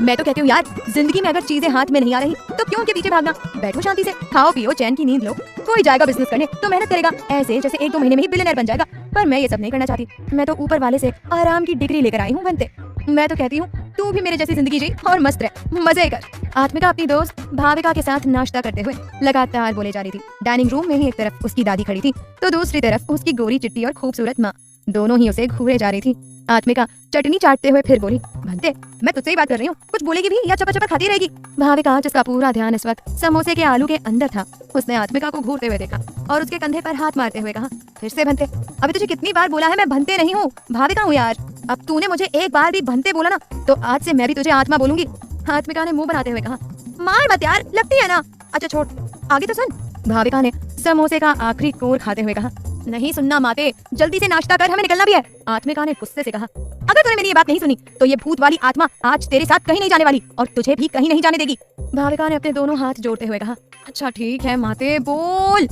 मैं तो कहती हूँ यार, जिंदगी में अगर चीजें हाथ में नहीं आ रही तो क्यों उनके पीछे भागना। बैठो शांति से, खाओ पियो, चैन की नींद लो। कोई जाएगा बिजनेस करने तो मेहनत करेगा ऐसे जैसे 1-2 महीने में ही बिलियनर बन जाएगा। पर मैं ये सब नहीं करना चाहती। मैं तो ऊपर वाले से आराम की डिग्री लेकर आई हूँ बनते। मैं तो कहती हूँ तू भी मेरे जैसी जिंदगी जी और मस्त रह, मजे कर। आत्मिका अपनी दोस्त भाविका के साथ नाश्ता करते हुए लगातार बोले जा रही थी। डाइनिंग रूम में ही एक तरफ उसकी दादी खड़ी थी तो दूसरी तरफ उसकी गोरी चिट्टी और खूबसूरत माँ, दोनों ही उसे घूरे जा रही थी। आत्मिका चटनी चाटते हुए फिर बोली, भंते मैं तुझसे ही बात कर रही हूँ, कुछ बोलेगी भी या चपा चपा खाती रहेगी। भाविका, जिसका पूरा ध्यान इस वक्त समोसे के आलू के अंदर था, उसने आत्मिका को घूरते हुए देखा और उसके कंधे पर हाथ मारते हुए कहा, फिर से भंते? अभी तुझे कितनी बार बोला है मैं भंते नहीं हूँ, भाविका हूँ यार। अब तूने मुझे एक बार भी भंते बोला ना तो आज से मैं भी तुझे आत्मा बोलूंगी। आत्मिका ने मुंह बनाते हुए कहा, मार मत यार, लगती है ना। अच्छा छोड़, आगे तो सुन। भाविका ने समोसे का आखिरी कोर खाते हुए कहा, नहीं सुनना माते, जल्दी से नाश्ता कर, हमें निकलना भी है। आत्मिका ने गुस्से से कहा, अगर तूने मेरी ये बात नहीं सुनी तो ये भूत वाली आत्मा आज तेरे साथ कहीं नहीं जाने वाली और तुझे भी कहीं नहीं जाने देगी। भाविका ने अपने दोनों हाथ जोड़ते हुए कहा, अच्छा ठीक है माते, बोल।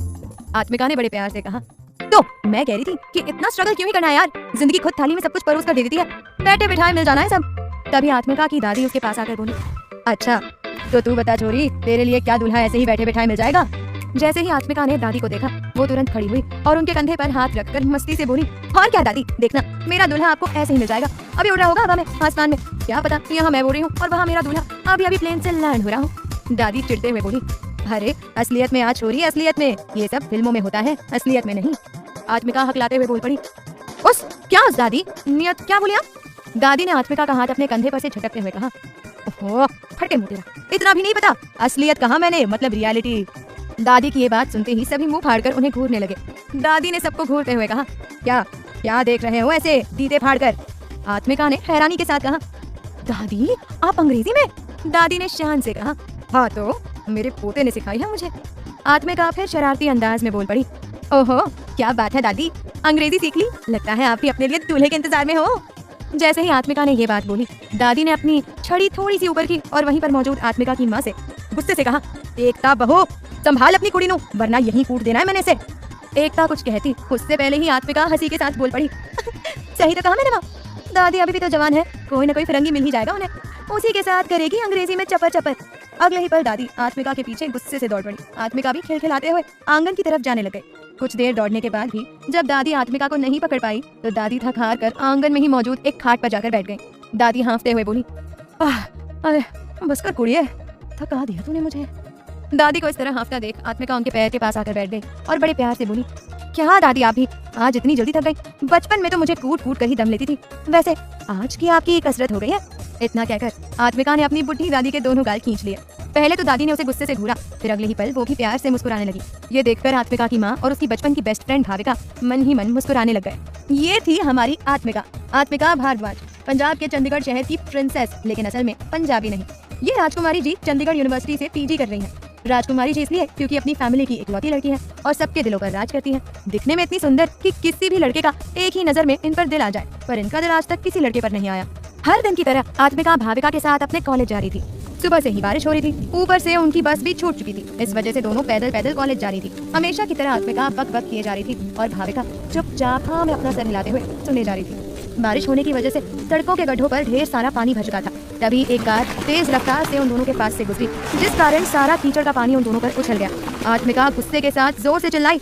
आत्मिका ने बड़े प्यार से कहा, तो मैं कह रही थी कि इतना स्ट्रगल क्यों ही करना है यार, जिंदगी खुद थाली में सब कुछ परोस कर दे देती है, बैठे बिठाए मिल जाना है सब। तभी आत्मिका की दादी उसके पास आकर बोली, अच्छा तो तू बता छोरी, तेरे लिए क्या दूल्हा ऐसे ही बैठे बिठाए मिल जाएगा। जैसे ही आत्मिका ने दादी को देखा वो तुरंत खड़ी हुई और उनके कंधे पर हाथ रखकर मस्ती से बोली, और क्या दादी, देखना मेरा दूल्हा आपको ऐसे ही मिल जाएगा, अभी उड़ रहा होगा हवा में आसमान में, क्या पता यहाँ मैं बोल रही हूँ और वहाँ मेरा दूल्हा अभी अभी प्लेन से लैंड हो रहा हूँ। दादी चिढ़ते हुए बोली, अरे असलियत में आज छोरी, असलियत में, ये सब फिल्मों में होता है, असलियत में नहीं। आत्मिका हकलाते हुए बोल पड़ी, उस क्या दादी, नियत क्या बोली आप? दादी ने आत्मिका का हाथ अपने कंधे पर से झटकते हुए कहा, ओहो फटे मुँह तेरा, इतना भी नहीं पता, असलियत कहा मैंने, मतलब रियलिटी। दादी की ये बात सुनते ही सभी मुंह फाड़कर उन्हें घूरने लगे। दादी ने सबको घूरते हुए कहा, क्या क्या देख रहे हो ऐसे दीदे फाड़कर? आत्मिका ने हैरानी के साथ कहा, दादी आप अंग्रेजी में? दादी ने शान से कहा, हाँ तो मेरे पोते ने सिखाई है मुझे। आत्मिका फिर शरारती अंदाज में बोल पड़ी, ओहो क्या बात है दादी, अंग्रेजी सीख ली, लगता है आप भी अपने लिए दूल्हे के इंतजार में हो। जैसे ही आत्मिका ने ये बात बोली, दादी ने अपनी छड़ी थोड़ी सी ऊपर की और वहीं पर मौजूद आत्मिका की माँ से गुस्से से कहा, एकता बहू संभाल अपनी कुड़ी नू, वरना यहीं कूट देना है मैंने से। एकता कुछ कहती उससे पहले ही आत्मिका हंसी के साथ बोल पड़ी, सही तो कहा मैंने माँ, दादी अभी भी तो जवान है, कोई ना कोई फिरंगी मिल ही जाएगा उन्हें, उसी के साथ करेगी अंग्रेजी में चपर चपर। अगले ही पल दादी आत्मिका के पीछे गुस्से से दौड़ पड़ी। आत्मिका भी खिलखिलाते हुए आंगन की तरफ जाने लगे। कुछ देर दौड़ने के बाद भी जब दादी आत्मिका को नहीं पकड़ पाई तो दादी थक हार कर आंगन में ही मौजूद एक खाट पर जाकर बैठ गई। दादी हाँफते हुए बोली, अरे बस कर कुड़िए, थका दिया तूने मुझे। दादी को इस तरह हाँफता देख आत्मिका उनके पैर के पास आकर बैठ गई और बड़े प्यार से बोली, क्या दादी आप भी आज इतनी जल्दी थक गई? बचपन में तो मुझे कूट कूट कर ही दम लेती थी, वैसे आज की आपकी कसरत हो गई है। इतना कहकर आत्मिका ने अपनी बुढ़ी दादी के दोनों गाल खींच लिए। पहले तो दादी ने उसे गुस्से से घूरा, फिर अगले ही पल वो भी प्यार से मुस्कुराने लगी। ये देखकर आत्मिका की माँ और उसकी बचपन की बेस्ट फ्रेंड भाविका मन ही मन मुस्कुराने लग गए। ये थी हमारी आत्मिका, आत्मिका भारद्वाज, पंजाब के चंडीगढ़ शहर की प्रिंसेस, लेकिन असल में पंजाबी नहीं। ये राजकुमारी जी चंडीगढ़ यूनिवर्सिटी से पीजी कर रही है। राजकुमारी जी इसलिए क्योंकि अपनी फैमिली की इकलौती लड़की है और सबके दिलों पर राज करती है। दिखने में इतनी सुंदर कि किसी भी लड़के का एक ही नजर में इन पर दिल आ जाए, पर इनका दिल आज तक किसी लड़के पर नहीं आया। हर दिन की तरह आत्मिका भाविका के साथ अपने कॉलेज जा रही थी। सुबह से ही बारिश हो रही थी, ऊपर से उनकी बस भी छूट चुकी थी, इस वजह से दोनों पैदल पैदल कॉलेज जा रही थी। हमेशा की तरह आत्मिका बक बक किए जा रही थी और भाविका चुपचाप हाँ में अपना सर हिलाते हुए सुने जा रही थी। बारिश होने की वजह से सड़कों के गड्ढों पर ढेर सारा पानी भर चुका था। तभी एक कार तेज रफ्तार से उन दोनों के पास से गुजरी, जिस कारण सारा कीचड़ का पानी उन दोनों पर उछल गया। आत्मिका गुस्से के साथ जोर से चिल्लाई,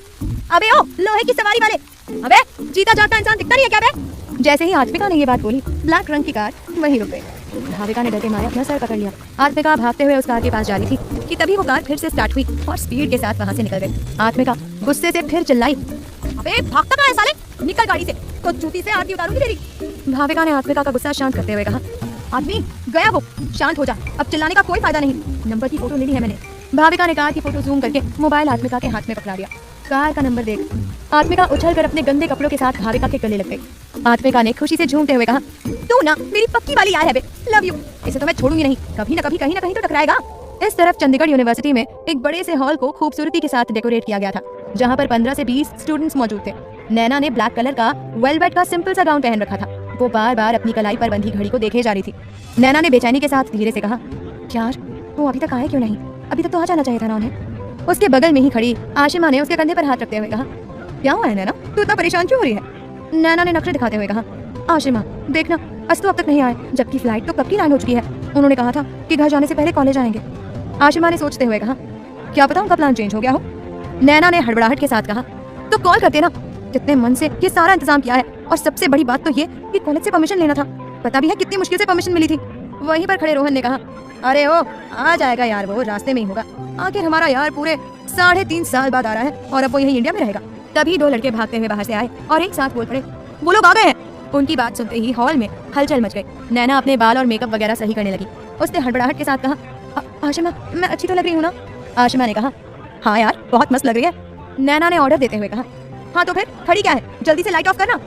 अबे ओ लोहे की सवारी वाले, अबे जीता जागता इंसान दिखता नहीं है क्या बे? जैसे ही आत्मिका ने ये बात बोली, ब्लैक रंग की कार वहीं रुक गई। भाविका ने डर के मारे अपना सर पकड़ लिया। आत्मिका भागते हुए उस कार के पास जा रही थी कि तभी वो कार फिर से स्टार्ट हुई और स्पीड के साथ वहाँ से निकल गई। आत्मिका गुस्से से फिर चिल्लाई, अबे भागता कहाँ है साले, निकल गाड़ी से, तो जूती से आरती उतारूंगी तेरी। भाविका ने आत्मिका का गुस्सा शांत करते हुए कहा, आदमी गया वो, शांत हो जा, अब चिल्लाने का कोई फायदा नहीं, नंबर की फोटो ले ली है मैंने। भाविका ने कार की फोटो जूम करके मोबाइल आत्मिका के हाथ में पकड़ा दिया। कार का नंबर देख आत्मिका उछलकर अपने गंदे कपड़ों के साथ भाविका के गले लग गई। आत्मिका ने खुशी से झूमते हुए कहा, तू ना मेरी पक्की वाली यार है बे, लव यू, इसे तो मैं छोड़ूंगी नहीं, कभी ना कभी कहीं ना कहीं तो टकराएगा। इस तरफ चंडीगढ़ यूनिवर्सिटी में एक बड़े से हॉल को खूबसूरती के साथ डेकोरेट किया गया था, जहाँ पर 15 से 20 स्टूडेंट्स मौजूद थे। नैना ने ब्लैक कलर का वेलवेट का सिंपल सा गाउन पहन रखा था। वो बार बार अपनी कलाई पर बंधी घड़ी को देखे जा रही थी। नैना ने बेचैनी के साथ धीरे से कहा, यार वो अभी तक आए क्यों नहीं, अभी तक तो आ जाना चाहिए था ना उन्हें। उसके बगल में ही खड़ी आशिमा ने उसके कंधे पर हाथ रखते हुए कहा, क्या हुआ है नैना, तू इतना परेशान क्यों हो रही है? नैना ने नखरे दिखाते हुए कहा, आशिमा देखना, अस्तु अब तक नहीं आए, जबकि फ्लाइट तो कब की लैंड हो चुकी है। उन्होंने कहा था कि घर जाने से पहले कॉलेज आएंगे। आशिमा ने सोचते हुए कहा, क्या पता उनका प्लान चेंज हो गया हो। नैना ने हड़बड़ाहट के साथ कहा, तो कॉल करते ना, कितने मन से ये सारा इंतजाम किया है, और सबसे बड़ी बात तो ये कि कॉलेज से परमिशन लेना था। पता भी है कितनी मुश्किल से परमिशन मिली थी। वहीं पर खड़े रोहन ने कहा, अरे ओ आ जाएगा यार, वो रास्ते में ही होगा। आखिर हमारा यार पूरे 3.5 साल बाद आ रहा है और अब वो यहीं इंडिया में रहेगा। तभी 2 लड़के भागते हुए बाहर से आए और एक साथ बोल पड़े, वो लोग आ गए हैं। उनकी बात सुनते ही हॉल में हलचल मच गई। नैना अपने बाल और मेकअप वगैरह सही करने लगी। उसने हड़बड़ाहट के साथ कहा, आशिमा मैं अच्छी तो लग रही हूँ ना? आशिमा ने कहा, हाँ यार बहुत मस्त लग रही है। नैना ने ऑर्डर देते हुए कहा, हाँ तो फिर खड़ी क्या है, जल्दी से लाइट ऑफ करना।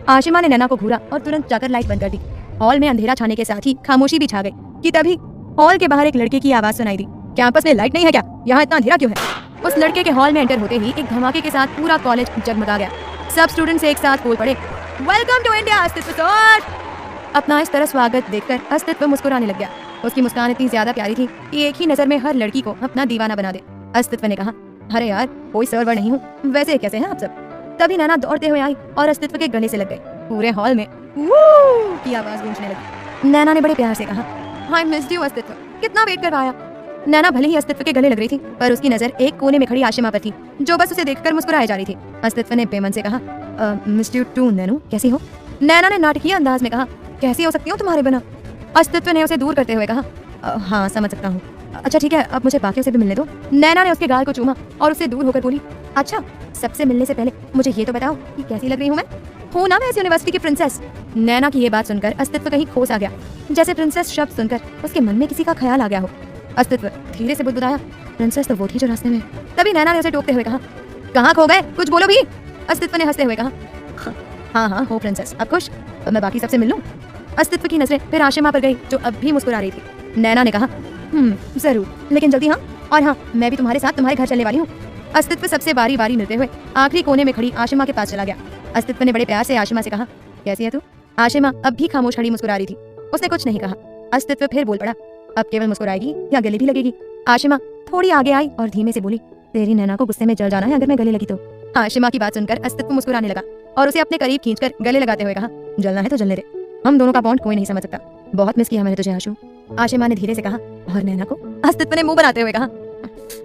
आशिमा ने नैना को घूरा और तुरंत जाकर लाइट बंद कर दी। हॉल में अंधेरा छाने के साथ ही खामोशी भी छा गई कि तभी हॉल के बाहर एक लड़के की आवाज सुनाई दी, कैंपस में लाइट नहीं है क्या? यहाँ इतना अंधेरा क्यों है? उस लड़के के हॉल में एंटर होते ही एक धमाके के साथ पूरा कॉलेज जगमगा गया। सब स्टूडेंट्स एक साथ बोल पड़े, वेलकम टू इंडिया अस्तित्व सर। अपना इस तरह स्वागत देखकर अस्तित्व मुस्कुराने लग गया। उसकी मुस्कान इतनी ज्यादा प्यारी थी कि एक ही नजर में हर लड़की को अपना दीवाना बना दे। अस्तित्व ने कहा, अरे यार कोई सर्वर नहीं हूँ, वैसे कैसे हैं आप सब? तभी नैना दौड़ते हुए आई और अस्तित्व के गले से लग गई। पूरे हॉल में वू की आवाज गूंजने लगी। नैना ने बड़े प्यार से कहा, आई मिस्ड यू अस्तित्व, कितना वेट करवाया। नैना भले ही अस्तित्व के गले लग रही थी, पर उसकी नजर एक कोने में खड़ी आशिमा पर थी, जो बस उसे देखकर मुस्कुराए जा रही थी। अस्तित्व ने बेमन से कहा, मिस्ड यू टू नैनू, कैसी हो? नैना ने नाटकीय अंदाज में कहा, कैसी हो सकती हूँ तुम्हारे बिना? अस्तित्व ने उसे दूर करते हुए कहा, हाँ समझ सकता हूँ, अच्छा ठीक है अब मुझे बाकियों से भी मिलने दो। नैना ने उसके गाल को चूमा और उससे दूर होकर बोली, अच्छा सबसे मिलने से पहले मुझे ये तो बताओ कि कैसी लग रही हूँ मैं? हूँ ना मैं इस यूनिवर्सिटी की प्रिंसेस। नैना की ये बात सुनकर अस्तित्व कहीं खोस आ गया, जैसे प्रिंसेस शब्द सुनकर उसके मन में किसी का ख्याल आ गया हो। अस्तित्व धीरे से बुदबुदाया, प्रिंसेस तो वो थी जो रास्ते में। तभी नैना ने उसे टोकते हुए कहा, कहाँ खो गए, कुछ बोलो भी। अस्तित्व ने हंसते हुए कहा, हाँ हाँ हो प्रिंसेस, अब खुश? तो मैं बाकी सबसे मिल लूं? अस्तित्व की नजरें फिर आशिमा पर गई जो अब भी मुस्कुरा रही थी। नैना ने कहा, जरूर, लेकिन जल्दी हाँ, और हाँ मैं भी तुम्हारे साथ तुम्हारे घर चलने वाली हूँ। अस्तित्व सबसे बारी बारी मिलते हुए आखिरी कोने में खड़ी आशिमा के पास चला गया। अस्तित्व ने बड़े प्यार से आशिमा से कहा, कैसी है तू? आशिमा अब भी खामोश खड़ी मुस्कुरा रही थी, उसने कुछ नहीं कहा। अस्तित्व फिर बोल पड़ा, अब केवल मुस्कुराएगी या गले भी लगेगी? आशिमा थोड़ी आगे आई और धीमे से बोली, तेरी नैना को गुस्से में जल जाना है अगर मैं गले लगी तो। आशिमा की बात सुनकर अस्तित्व मुस्कुराने लगा और उसे अपने करीब खींचकर गले लगाते हुए कहा, जलना है तो जलने दे, हम दोनों का बॉन्ड कोई नहीं समझ सकता। बहुत मिस किया मैंने तुझे आशु। आशिमा ने धीरे से कहा, और नैना को? अस्तित्व ने मुंह बनाते हुए कहा,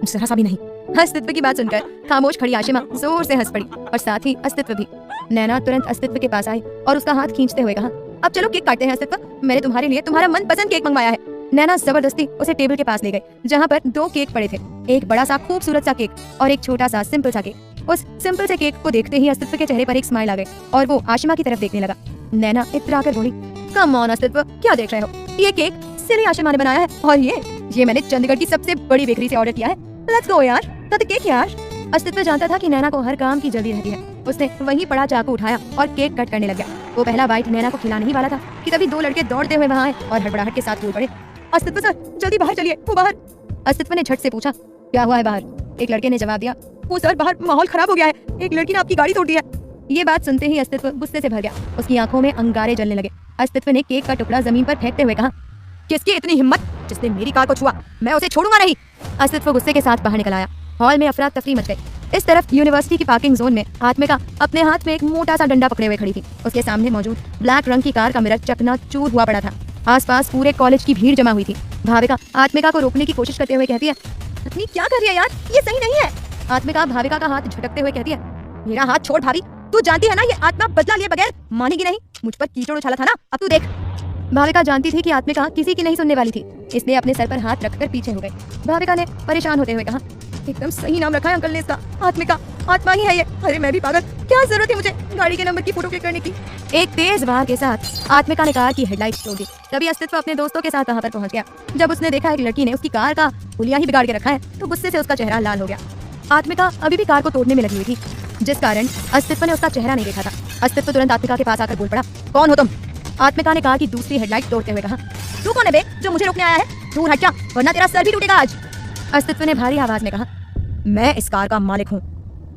जरा सा भी नहीं। अस्तित्व की बात सुनकर खामोश खड़ी आशिमा जोर से हंस पड़ी और साथ ही अस्तित्व भी। नैना तुरंत अस्तित्व के पास आई और उसका हाथ खींचते हुए कहा, अब चलो केक काटते हैं अस्तित्व, मैंने तुम्हारे लिए तुम्हारा मनपसंद केक मंगवाया है। नैना जबरदस्ती उसे टेबल के पास ले गई जहाँ पर 2 केक पड़े थे, एक बड़ा सा खूबसूरत सा केक और एक छोटा सा सिंपल सा केक। उस सिंपल से केक को देखते ही अस्तित्व के चेहरे पर एक स्माइल आ गई और वो आशिमा की तरफ देखने लगा। नैना इतराकर बोली, कम ऑन अस्तित्व, क्या देख रहे हो? ये केक सिली आशिमा ने बनाया है और ये मैंने चंडीगढ़ की सबसे बड़ी बेकरी से ऑर्डर किया है। लेट्स गो यार, कट केक यार। अस्तित्व जानता था कि नैना को हर काम की जल्दी रहती है। उसने वहीं पड़ा चाकू उठाया और केक कट करने लग गया। वो पहला बाइट नैना को खिलाने ही वाला था कि तभी 2 लड़के दौड़ते हुए वहां आए और हड़बड़ाहट के साथ बोल पड़े, अस्तित्व सर जल्दी बाहर चलिए, वो बाहर। अस्तित्व ने झट से पूछा, क्या हुआ है बाहर? एक लड़के ने जवाब दिया, वो सर बाहर माहौल खराब हो गया है, एक लड़की ने आपकी गाड़ी तोड़ दी है। ये बात सुनते ही अस्तित्व गुस्से से भर गया, उसकी आंखों में अंगारे जलने लगे। अस्तित्व ने केक का टुकड़ा जमीन पर फेंकते हुए कहा, किसकी इतनी हिम्मत, जिसने मेरी कार को छुआ, मैं उसे छोड़ूंगा नहीं। अस्तित्व गुस्से के साथ बाहर निकल आया। हॉल में अफरा तफरी मच गई। इस तरफ यूनिवर्सिटी की पार्किंग जोन में आत्मिका अपने हाथ में एक मोटा सा डंडा पकड़े हुए खड़ी थी। उसके सामने मौजूद ब्लैक रंग की कार का मिरर चकनाचूर हुआ पड़ा था। आसपास पूरे कॉलेज की भीड़ जमा हुई थी। भाविका आत्मिका को रोकने की कोशिश करते हुए कहती है, पत्नी क्या कर रही है यार, ये सही नहीं है। आत्मिका भाविका का हाथ झटकते हुए कहती है, मेरा हाथ छोड़ भाभी, तू जानती है ना ये आत्मा बदला लिए बगैर मानेगी नहीं। मुझ पर कीचड़ उछाला था ना, अब तू देख। भाविका जानती थी कि आत्मिका किसी की नहीं सुनने वाली थी, इसलिए अपने सर पर हाथ रखकर पीछे हो गई। भाविका ने परेशान होते हुए कहा, एकदम सही नाम रखा है अंकल ने इसका, आत्मिका, आत्मा ही है ये। अरे मैं भी पागल, क्या जरूरत है मुझे गाड़ी के नंबर की फोटो क्लिक करने की। एक तेज वार के साथ आत्मिका ने कार की हेडलाइट तोड़ दी। तभी अस्तित्व अपने दोस्तों के साथ वहां पर पहुंच गया। जब उसने देखा एक लड़की ने उसकी कार का पुलिया ही बिगाड़ के रखा है तो गुस्से से उसका चेहरा लाल हो गया। आत्मिका अभी भी कार को तोड़ने में लगी हुई थी, जिस कारण अस्तित्व ने उसका चेहरा नहीं देखा था। अस्तित्व तुरंत आत्मिका के पास आकर बोल पड़ा, कौन हो तुम? आत्मिका ने कार की दूसरी हेडलाइट तोड़ते हुए कहा, तू कौन है बे जो मुझे रोकने आया है? दूर हट जा वरना तेरा सर भी टूटेगा आज। अस्तित्व ने भारी आवाज में कहा, मैं इस कार का मालिक हूँ।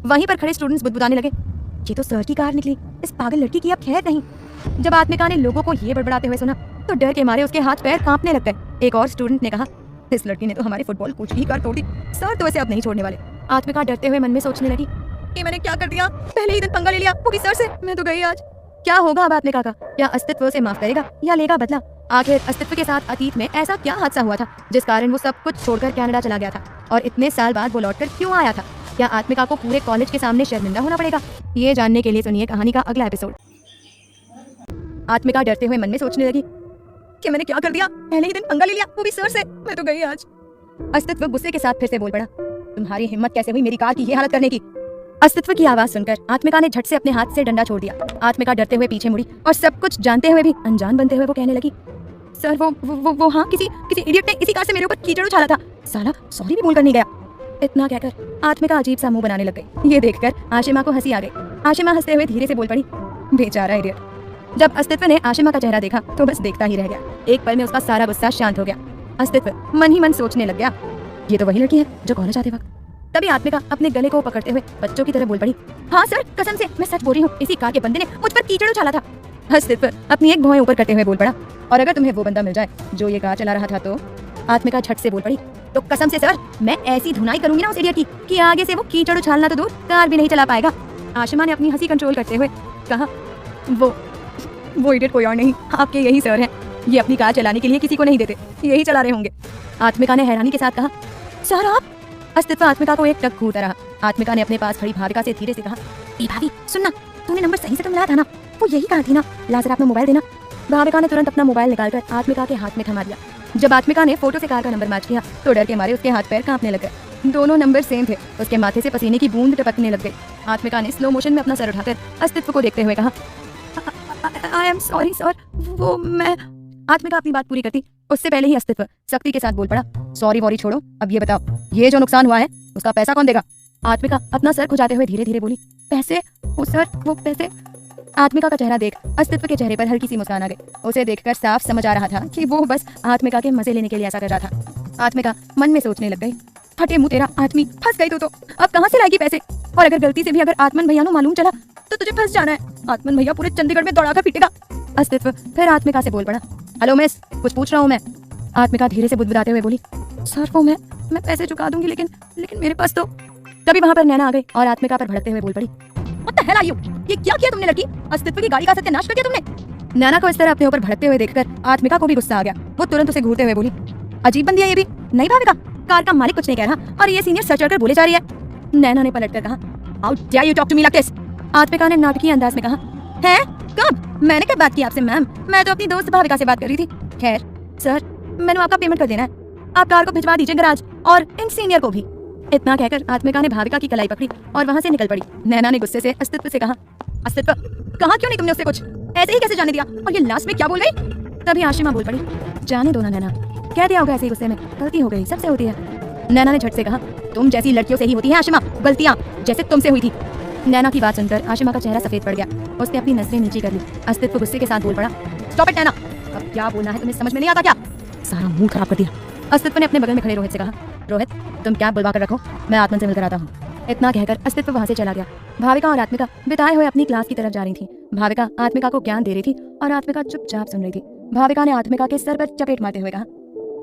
वहीं पर खड़े स्टूडेंट्स बुदबुदाने लगे, ये तो सर की कार निकली, इस पागल लड़की की अब खैर नहीं। जब आत्मिका ने लोगों को ये बड़बड़ाते हुए सुना तो डर के मारे उसके हाथ पैर कांपने लग गए। एक और स्टूडेंट ने कहा, इस लड़की ने तो हमारे फुटबॉल कोच की कार तोड़ दी, सर तो इसे अब नहीं छोड़ने वाले। आत्मिका डरते हुए मन में सोचने लगी, कि मैंने क्या कर दिया, पहले ही दिन पंगा ले लिया वो भी सर से, मैं तो गई आज। क्या होगा अब आत्मिका का? क्या अस्तित्व उसे माफ करेगा या लेगा बदला? आखिर अस्तित्व के साथ अतीत में ऐसा क्या हादसा हुआ था जिस कारण वो सब कुछ छोड़कर कनाडा चला गया था, और इतने साल बाद वो लौटकर क्यों आया था? क्या आत्मिका को पूरे कॉलेज के सामने शर्मिंदा होना पड़ेगा? ये जानने के लिए सुनिए कहानी का अगला एपिसोड। आत्मिका डरते हुए मन में सोचने लगी कि मैंने क्या कर दिया, पहले ही दिन पंगा ले लिया, वो भी सर से। मैं तो गई आज। अस्तित्व गुस्से के साथ फिर से बोल पड़ा, तुम्हारी हिम्मत कैसे हुई मेरी कार की ये हालत करने की? अस्तित्व की आवाज सुनकर आत्मिका ने झट से अपने हाथ से डंडा छोड़ दिया। आत्मिका डरते हुए पीछे मुड़ी और सब कुछ जानते हुए भी अनजान बनते हुए वो कहने लगी, सर वो हाँ, किसी इडियट ने इसी कार से मेरे ऊपर कीचड़ उछाला था, साला सॉरी भी बोलकर नहीं गया। इतना कहकर आत्मिका अजीब सा मुंह बनाने लग गई। ये देखकर आशिमा को हंसी आ गई। आशिमा हंसते हुए धीरे से बोल पड़ी, बेचारा इडियट। जब अस्तित्व ने आशिमा का चेहरा देखा तो बस देखता ही रह गया। एक पल में उसका सारा गुस्सा शांत हो गया। अस्तित्व मन ही मन सोचने लग गया, ये तो वही लड़की है जो कॉलेज आते वक्त। तभी आत्मिका अपने गले को पकड़ते हुए बच्चों की तरह बोल पड़ी, हाँ सर, कसम से मैं सच बोल रही हूँ, इसी कार के बंदे ने मुझ पर कीचड़ उछाला था। अस्तित्व अपनी एक भौहें ऊपर करते हुए बोल पड़ा, और अगर तुम्हें वो बंदा मिल जाए जो ये कार चला रहा था तो? आत्मिका झट से बोल पड़ी, तो कसम से सर, मैं ऐसी धुनाई करूंगी ना उस इडियट की कि आगे से वो कीचड़ उछालना तो दूर, कार भी नहीं चला पाएगा। आशिमा ने अपनी हंसी कंट्रोल करते हुए कहा, वो इडियट कोई और नहीं, आपके यही सर हैं। ये अपनी कार चलाने के लिए किसी को नहीं देते, यही चला रहे होंगे। आत्मिका ने हैरानी के साथ कहा, सर आप? अस्तित्व आत्मिका को एक टक घूरता रहा। आत्मिका ने अपने पास खड़ी भाविका से धीरे से कहा, ए भाभी सुनना, तूने नंबर सही से तो मिला था ना? वो यही कार थी ना? ला जरा अपना मोबाइल देना। भाविका ने तुरंत अपना मोबाइल निकालकर आत्मिका के हाथ में थमा दिया। जब आत्मिका ने फोटो से कार का नंबर मैच किया तो डर के मारे उसके हाथ पैर कांपने लग गए। दोनों नंबर सेम थे। उसके माथे से पसीने की बूंद टपकने लग गई। आत्मिका ने स्लो मोशन में अपना सर उठाकर अस्तित्व को देखते हुए कहा, आई एम सॉरी सर, वो मैं। आत्मिका अपनी बात पूरी करती उससे पहले ही अस्तित्व सख्ती के साथ बोल पड़ा, सॉरी वॉरी छोड़ो, अब ये बताओ, ये जो नुकसान हुआ है उसका पैसा कौन देगा? आत्मिका अपना सर खुजाते हुए धीरे धीरे बोली, पैसे? ओ सर, वो पैसे। आत्मिका का चेहरा देख अस्तित्व के चेहरे पर हल्की सी मुस्कान आ गई। उसे देखकर साफ समझ आ रहा था कि वो बस आत्मिका के मजे लेने के लिए ऐसा कर रहा था। आत्मिका मन में सोचने लग गई, फटे मुंह तेरा आदमी, फंस गई तो अब कहाँ से लाएगी पैसे? और अगर गलती से भी अगर आत्मन भैया को मालूम चला तो तुझे फंस जाना है। आत्मन भैया पूरे चंडीगढ़ में दौड़ाकर पीटेगा। अस्तित्व फिर आत्मिका से बोल पड़ा, हेलो मिस, कुछ पूछ रहा हूँ मैं। आत्मिका धीरे से बुदबुदाते हुए बोली, सर वो मैं पैसे चुका दूंगी, लेकिन मेरे पास तो। तभी वहाँ पर नैना आ गई और आत्मिका पर भड़कते हुए बोल पड़ी, What the hell are you? ये क्या किया तुमने लड़की? अस्तित्व की गाड़ी का सत्यानाश कर दिया तुमने। नैना को इस तरह अपने ऊपर भड़कते हुए देखकर आत्मिका को भी गुस्सा आ गया। वो तुरंत उसे घूरते हुए बोली, अजीब बंदी है ये भी, नहीं भाविका, कार का मालिक कुछ नहीं कह रहा और ये सीनियर सर चढ़कर बोले जा रही है। नैना ने पलटकर कहा, how dare you talk to me like this? Atmika ने नाटकीय अंदाज में कहा, है? कब? मैंने कब बात की आपसे मैम? मैं तो अपनी दोस्त भाविका से बात कर रही थी। खैर सर, मैंने आपका पेमेंट कर देना है, आप कार को भिजवा दीजिए गैराज, और इन सीनियर को भी। इतना कहकर आत्मिका ने भाविका की कलाई पकड़ी और वहां से निकल पड़ी। नैना ने गुस्से से अस्तित्व से कहा, अस्तित्व कहा क्यों नहीं तुमने उससे कुछ? ऐसे ही कैसे जाने दिया? और ये लास्ट में क्या बोल गई? तभी आशिमा बोल पड़ी, जाने दो ना नैना, कह दिया होगा ऐसे ही गुस्से में, गलती हो गई, सबसे होती है। नैना ने झट से कहा, तुम जैसी लड़कियों से ही होती है आशिमा गलतियां, जैसे तुमसे हुई थी। नैना की बात सुनकर आशिमा का चेहरा सफेद पड़ गया। उसने अपनी नजरें नीची कर ली। अस्तित्व गुस्से के साथ बोल पड़ा, स्टॉप इट नैना, अब क्या बोलना है तुम्हें समझ में नहीं आता क्या? सारा मूड खराब कर दिया। अस्तित्व ने अपने बगल में खड़े रोहित से कहा, रोहित तुम क्या बुलवा कर रखो, मैं आत्मन से मिलकर आता हूँ। इतना कहकर अस्तित्व वहां से चला गया। भाविका और आत्मिका बिताए हुए अपनी क्लास की तरफ जा रही थी। भाविका आत्मिका को ज्ञान दे रही थी और आत्मिका चुपचाप सुन रही थी। भाविका ने आत्मिका के सर पर चपेट मारते हुए कहा,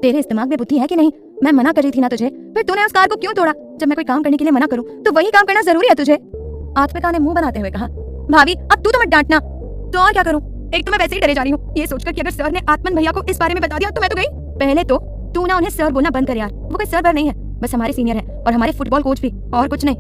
तेरे इस दिमाग में बुद्धि है कि नहीं? मैं मना कर रही थी ना तुझे, फिर तूने उस कार को क्यों तोड़ा? जब मैं कोई काम करने के लिए मना करूं तो वही काम करना जरूरी है तुझे? आत्मिका ने मुंह बनाते हुए कहा, भाभी अब तू तो मत डांटना। तो और क्या करूं? एक तो मैं वैसे ही डरे जा रही हूँ, ये सोचकर कि अगर सर ने आत्मन भैया को इस बारे में बता दिया तो मैं तो गई। पहले तो तू ना उन्हें सर बोलना बंद कर यार, वो कोई सर नहीं है, बस हमारे सीनियर है और हमारे फुटबॉल कोच भी, और कुछ नहीं।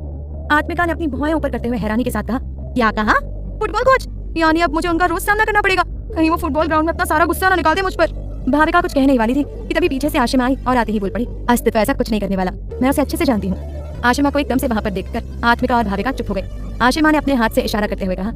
आत्मिका ने अपनी भौहें ऊपर करते हुए हैरानी के साथ कहा, क्या कहा? Football coach? यानी अब मुझे उनका रोज सामना करना पड़ेगा, कहीं वो फुटबॉल ग्राउंड में अपना सारा गुस्सा ना निकाल दे मुझ पर। भाविका कुछ कहने ही वाली थी कि तभी पीछे से आशिमा आई और आते ही बोल पड़ी, अस्तित्व ऐसा कुछ नहीं करने वाला, मैं उसे अच्छे से जानती हूँ। आशिमा को एकदम से वहां पर देखकर आत्मिका और भाविका चुप हो गई। आशिमा ने अपने हाथ से इशारा करते हुए कहा,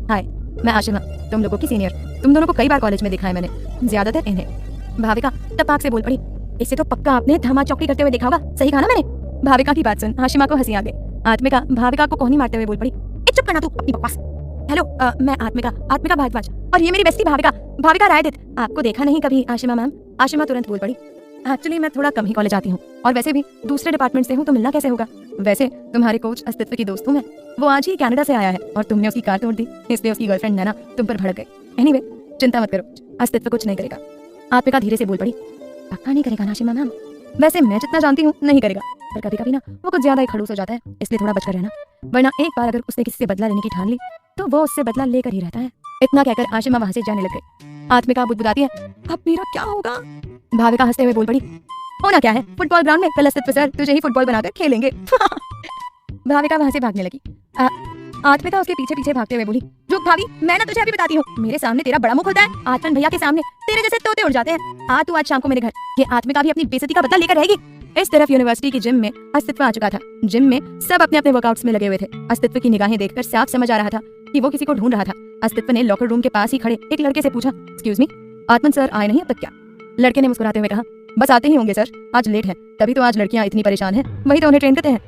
हाय मैं आशिमा, तुम लोगों की सीनियर, तुम दोनों को कई बार कॉलेज में देखा है मैंने, ज्यादातर इन्हें। भाविका तपाक से बोल पड़ी, इसे तो पक्का आपने धमा चौकड़ी करते हुए देखा होगा, सही कहा ना मैंने? भाविका की बात सुन आशिमा को हंसी आ गई। आत्मिका भाविका को कोहनी मारते हुए बोल पड़ी, चुप करना तू अपनी बकवास। हेलो मैं आत्मिका भारद्वाज, और ये मेरी बेस्टी भाविका रायदित। आपको देखा नहीं कभी आशिमा मैम? आशिमा तुरंत बोल पड़ी, एक्चुअली मैं थोड़ा कम ही कॉलेज आती हूँ और वैसे भी दूसरे डिपार्टमेंट से हूँ तो मिलना कैसे होगा? वैसे तुम्हारे कोच अस्तित्व की दोस्त हूँ मैं, वो आज ही कनाडा से आया है और तुमने उसकी कार तोड़ दी, इसलिए उसकी गर्लफ्रेंड नैना तुम पर भड़क गई। एनीवे चिंता मत करो, अस्तित्व कुछ नहीं करेगा। आत्मिका धीरे से बोल पड़ी, पक्का नहीं करेगा ना आशिमा मैम? वैसे मैं जितना जानती हूँ नहीं करेगा, पर कभी कभी ना वो कुछ ज्यादा ही खड़ूस हो जाता है, इसलिए थोड़ा बचकर रहना, वरना एक बार अगर उसने किसी से बदला लेने की ठान ली तो वो उससे बदला लेकर ही रहता है। इतना कहकर आशिमा वहां से जाने लग गई। आत्मिका बुदबुदाती है, अब मेरा क्या होगा? भाविका हंसते हुए बोल पड़ी, होना क्या है, फुटबॉल ग्राउंड में कल अस्तित्व सर तुझे ही फुटबॉल बनाकर खेलेंगे। भाविका वहां से भागने लगी। आत्मिका उसके पीछे पीछे भागते हुए बोली, रुक भाभी, मैं ना तुझे अभी बताती हूँ, मेरे सामने तेरा बड़ा मुख होता है, आत्मन भैया के सामने तेरे जैसे तोते उड़ जाते हैं। आ तू आज शाम को मेरे घर, ये आत्मिका भी अपनी बेइज्जती का बदला लेकर रहेगी। इस तरफ यूनिवर्सिटी की जिम में अस्तित्व आ चुका था। जिम में सब अपने अपने वर्कआउट्स में लगे हुए थे। अस्तित्व की निगाहें देखकर साफ समझ आ रहा था कि वो किसी को ढूंढ रहा था। अस्तित्व ने लॉकर रूम के पास ही खड़े एक लड़के से पूछा, एक्सक्यूज मी, आत्मन सर आए नहीं अब तक क्या? लड़के ने मुस्कुराते हुए कहा, बस आते ही होंगे सर, आज लेट है, तभी तो आज लड़कियां इतनी परेशान हैं, वही तो उन्हें ट्रेन करते हैं।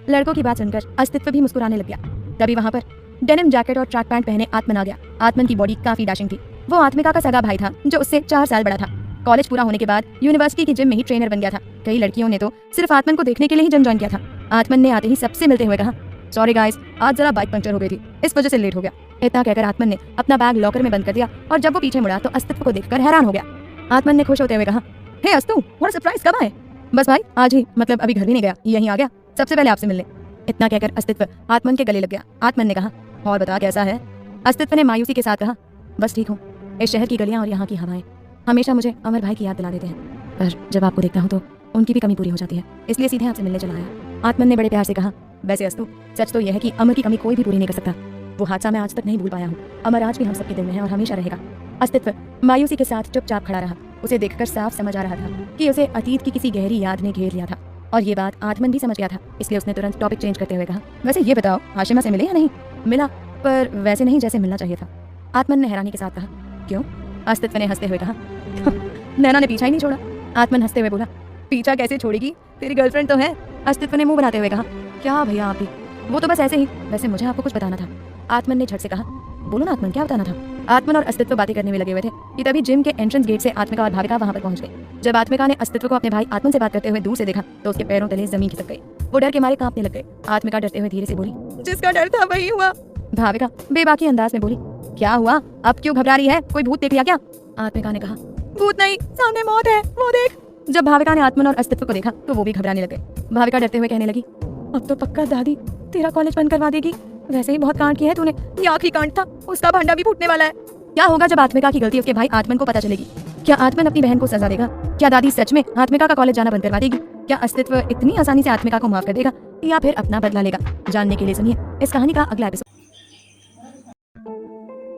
लड़कों की बात सुनकर अस्तित्व भी मुस्कुराने लग गया। तभी वहां पर डेनिम जैकेट और ट्रैक पैंट पहने आत्मन आ गया। आत्मन की बॉडी काफी डैशिंग थी। वो आत्मिका का सगा भाई था जो उससे 4 साल बड़ा था। कॉलेज पूरा होने के बाद यूनिवर्सिटी की जिम में ही ट्रेनर बन गया था। कई लड़कियों ने तो सिर्फ आत्मन को देखने के लिए ही जिम ज्वाइन किया था। आत्मन ने आते ही सबसे मिलते हुए कहा, सॉरी गाइस, आज जरा बाइक पंक्चर हो गई थी, इस वजह से लेट हो गया। इतना कहकर आत्मन ने अपना बैग लॉकर में बंद कर दिया और जब वो पीछे मुड़ा तो अस्तित्व को देखकर हैरान हो गया। आत्मन ने खुश होते हुए कहा, हे अस्तु, व्हाट सरप्राइज, कब आए? बस भाई आज ही, मतलब अभी घर भी नहीं गया, यहीं आ गया, सबसे पहले आपसे मिलने। इतना कहकर अस्तित्व आत्मन के गले लग गया। आत्मन ने कहा, और बता कैसा है? अस्तित्व ने मायूसी के साथ कहा, बस ठीक हूँ, इस शहर की गलियां और यहाँ की हवाएं हमेशा मुझे अमर भाई की याद दिला देते हैं, पर जब आपको देखता हूँ तो उनकी भी कमी पूरी हो जाती है, इसलिए सीधे आपसे मिलने चला आया। आत्मन ने बड़े प्यार से कहा, वैसे अस्तु, सच तो यह है कि अमर की कमी कोई भी पूरी नहीं कर सकता। वो हादसा मैं आज तक नहीं भूल पाया हूँ। अमर आज भी हम सबके दिल में है और हमेशा रहेगा। अस्तित्व मायूसी के साथ चुपचाप खड़ा रहा। उसे देखकर साफ समझ आ रहा था कि उसे अतीत की किसी गहरी याद ने घेर लिया था और ये बात आत्मन भी समझ गया था, इसलिए उसने तुरंत टॉपिक चेंज करते हुए कहा, वैसे ये बताओ, हाशिमा से मिले या नहीं? मिला, पर वैसे नहीं जैसे मिलना चाहिए था। आत्मन ने हैरानी के साथ कहा, क्यों? अस्तित्व ने हंसते हुए कहा, नैना ने पीछा ही नहीं छोड़ा। आत्मन हंसते हुए बोला, पीछा कैसे छोड़ेगी, तेरी गर्लफ्रेंड तो है। अस्तित्व ने मुंह बनाते हुए कहा, क्या भैया आप भी, वो तो बस ऐसे ही, वैसे मुझे आपको कुछ बताना था। आत्मन ने झट से कहा, बोलो ना आत्मन, क्या बताना था? आत्मन और अस्तित्व बातें करने में लगे हुए थे कि तभी जिम के एंट्रेंस गेट से आत्मिका और भाविका वहां पर पहुंच गई। जब आत्मिका ने अस्तित्व को अपने भाई आत्मन से बात करते हुए दूर से देखा तो उसके पैरों तले जमीन खिसक गई। वो डर के मारे कांपने लग गए। आत्मिका डरते हुए धीरे से बोली, जिसका डर था वही हुआ। भाविका बेबाकी अंदाज में बोली, क्या हुआ, अब क्यों घबरा रही है, कोई भूत देख लिया क्या? आत्मिका ने कहा, भूत नहीं, सामने मौत है, वो देख। जब भाविका ने आत्मन और अस्तित्व को देखा तो वो भी घबराने लग गए। भाविका डरते हुए कहने लगी, अब तो पक्का दादी तेरा कॉलेज बंद करवा देगी, वैसे ही बहुत कांड किया है तूने, ये आखिरी कांड था, उसका भांडा भी फूटने वाला है। क्या होगा जब आत्मिका की गलती उसके भाई आत्मन को पता चलेगी? क्या आत्मन अपनी बहन को सजा देगा? क्या दादी सच में आत्मिका का कॉलेज जाना बंद करवा देगी? क्या अस्तित्व इतनी आसानी से आत्मिका को माफ कर देगा या फिर अपना बदला लेगा? जानने के लिए सुनिए इस कहानी का अगला एपिसोड।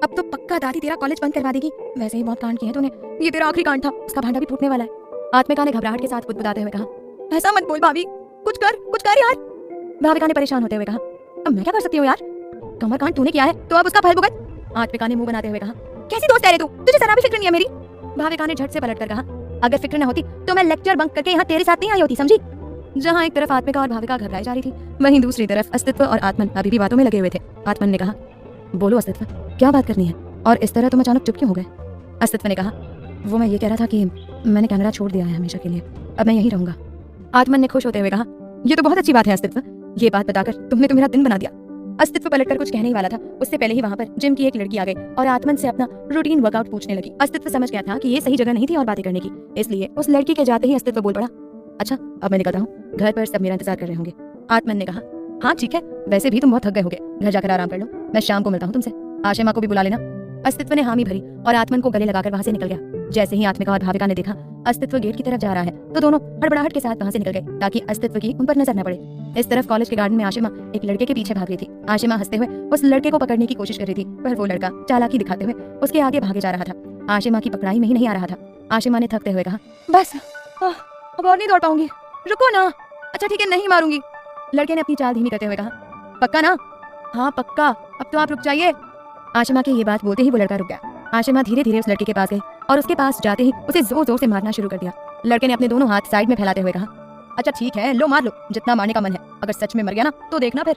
अब तो पक्का दादी तेरा कॉलेज बंद करवा देगी, वैसे ही बहुत कांड किए हैं तूने, ये तेरा आखिरी कांड था, उसका भांडा भी फूटने वाला है। आत्मिका ने घबराहट के साथ बुदबुदाते हुए कहा, ऐसा मत बोल भाभी, कुछ कर यार। भाविका ने परेशान होते हुए कहा, अब मैं क्या कर सकती हूँ यार, कमर कांड तूने किया है तो अब उसका फल भुगत। आत्मिका ने मुंह बनाते हुए कहा, कैसी दोस्त है रे तू, तुझे जरा भी फिक्र नहीं है मेरी? भाविका ने झट से पलट कर कहा, अगर फिक्र न होती तो मैं लेक्चर बंक करके यहाँ तेरे साथ नहीं आई होती, समझी? जहाँ एक तरफ आत्मिका और भाविका घबराई जा रही थी, वहीं दूसरी तरफ अस्तित्व और आत्मन अभी भी बातों में लगे हुए थे। आत्मन ने कहा, बोलो अस्तित्व, क्या बात करनी है, और इस तरह तुम अचानक चुप क्यों हो गए? अस्तित्व ने कहा, वो मैं ये कह रहा था कि मैंने कनाडा छोड़ दिया है हमेशा के लिए, अब मैं यहीं रहूंगा। आत्मन ने खुश होते हुए कहा, ये तो बहुत अच्छी बात है अस्तित्व, ये बात बताकर तुमने तो मेरा दिन बना दिया। अस्तित्व पलटकर कुछ कहने ही वाला था, उससे पहले ही वहां पर जिम की एक लड़की आ गई और आत्मन से अपना रूटीन वर्कआउट पूछने लगी। अस्तित्व समझ गया था कि ये सही जगह नहीं थी और बातें करने की, इसलिए उस लड़की के जाते ही अस्तित्व बोल पड़ा, अच्छा अब मैं निकलता हूँ, घर पर सब मेरा इंतजार कर रहे होंगे। आत्मन ने कहा, हाँ ठीक है, वैसे भी तुम बहुत थक गए होगे, घर जाकर आराम कर लो, मैं शाम को मिलता हूँ तुमसे, आशिमा को भी बुला लेना। अस्तित्व ने हामी भरी और आत्मन को गले लगाकर वहां से निकल गया। जैसे ही आत्मिका और भाविका ने देखा अस्तित्व गेट की तरफ जा रहा है तो दोनों हड़बड़ाहट के साथ वहां से निकल गए ताकि अस्तित्व की उन पर नजर न पड़े। इस तरफ कॉलेज के गार्डन में आशिमा एक लड़के के पीछे भाग रही थी। आशिमा हंसते हुए उस लड़के को पकड़ने की कोशिश कर रही थी, पर वो लड़का चालाकी दिखाते हुए उसके आगे भागे जा रहा था। आशिमा की पकड़ाई में ही नहीं आ रहा था। आशिमा ने थकते हुए कहा, बस अब और नहीं दौड़ पाऊंगी, रुको ना। अच्छा ठीक है, नहीं मारूंगी। लड़के ने अपनी चाल धीमी करते हुए कहा, पक्का ना? हाँ पक्का, अब तो आप रुक जाइए। आशिमा की ये बात बोलते ही वो लड़का रुक गया। आशिमा धीरे धीरे उस लड़के के पास गई और उसके पास जाते ही उसे जोर जोर से मारना शुरू कर दिया। लड़के ने अपने दोनों हाथ साइड में फैलाते हुए कहा, अच्छा ठीक है, लो मार लो, जितना मारने का मन है, अगर सच में मर गया ना तो देखना फिर।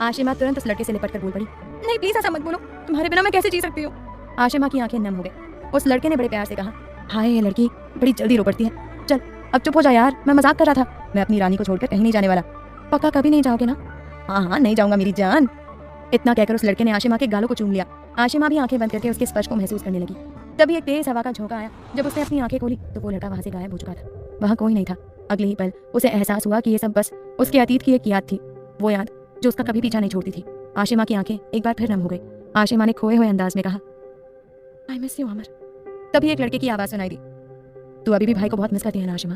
आशिमा तुरंत उस लड़के से लिपट कर बोल पड़ी, नहीं प्लीज ऐसा मत बोलो, तुम्हारे बिना मैं कैसे जी सकती हूँ। आशिमा की आंखें नम हो गई। उस लड़के ने बड़े प्यार से कहा, हाय ये लड़की बड़ी जल्दी रो पड़ती है, चल अब चुप हो जा यार, मैं मजाक कर रहा था, मैं अपनी रानी को छोड़कर कहीं नहीं जाने वाला। पक्का कभी नहीं जाओगे ना? हाँ नहीं जाऊंगा मेरी जान। इतना कहकर उस लड़के ने आशिमा के गालों को चूम लिया। आशिमा भी आंखें बंद करके उसके स्पर्श को महसूस करने लगी। तभी एक तेज हवा का झोंका आया। जब उसने अपनी आंखें खोली तो वो लड़का वहां से गायब हो चुका था। वहां कोई नहीं था। अगले ही पल उसे एहसास हुआ कि ये सब बस उसके अतीत की एक याद थी, वो याद जो उसका कभी पीछा नहीं छोड़ती थी। आशिमा की आंखें एक बार फिर नम हो गई। आशिमा ने खोए हुए अंदाज में कहा, आई मिस यू अमर, तभी एक लड़के की आवाज सुनाई दी, तू अभी भी भाई को बहुत मिस करती है ना आशिमा?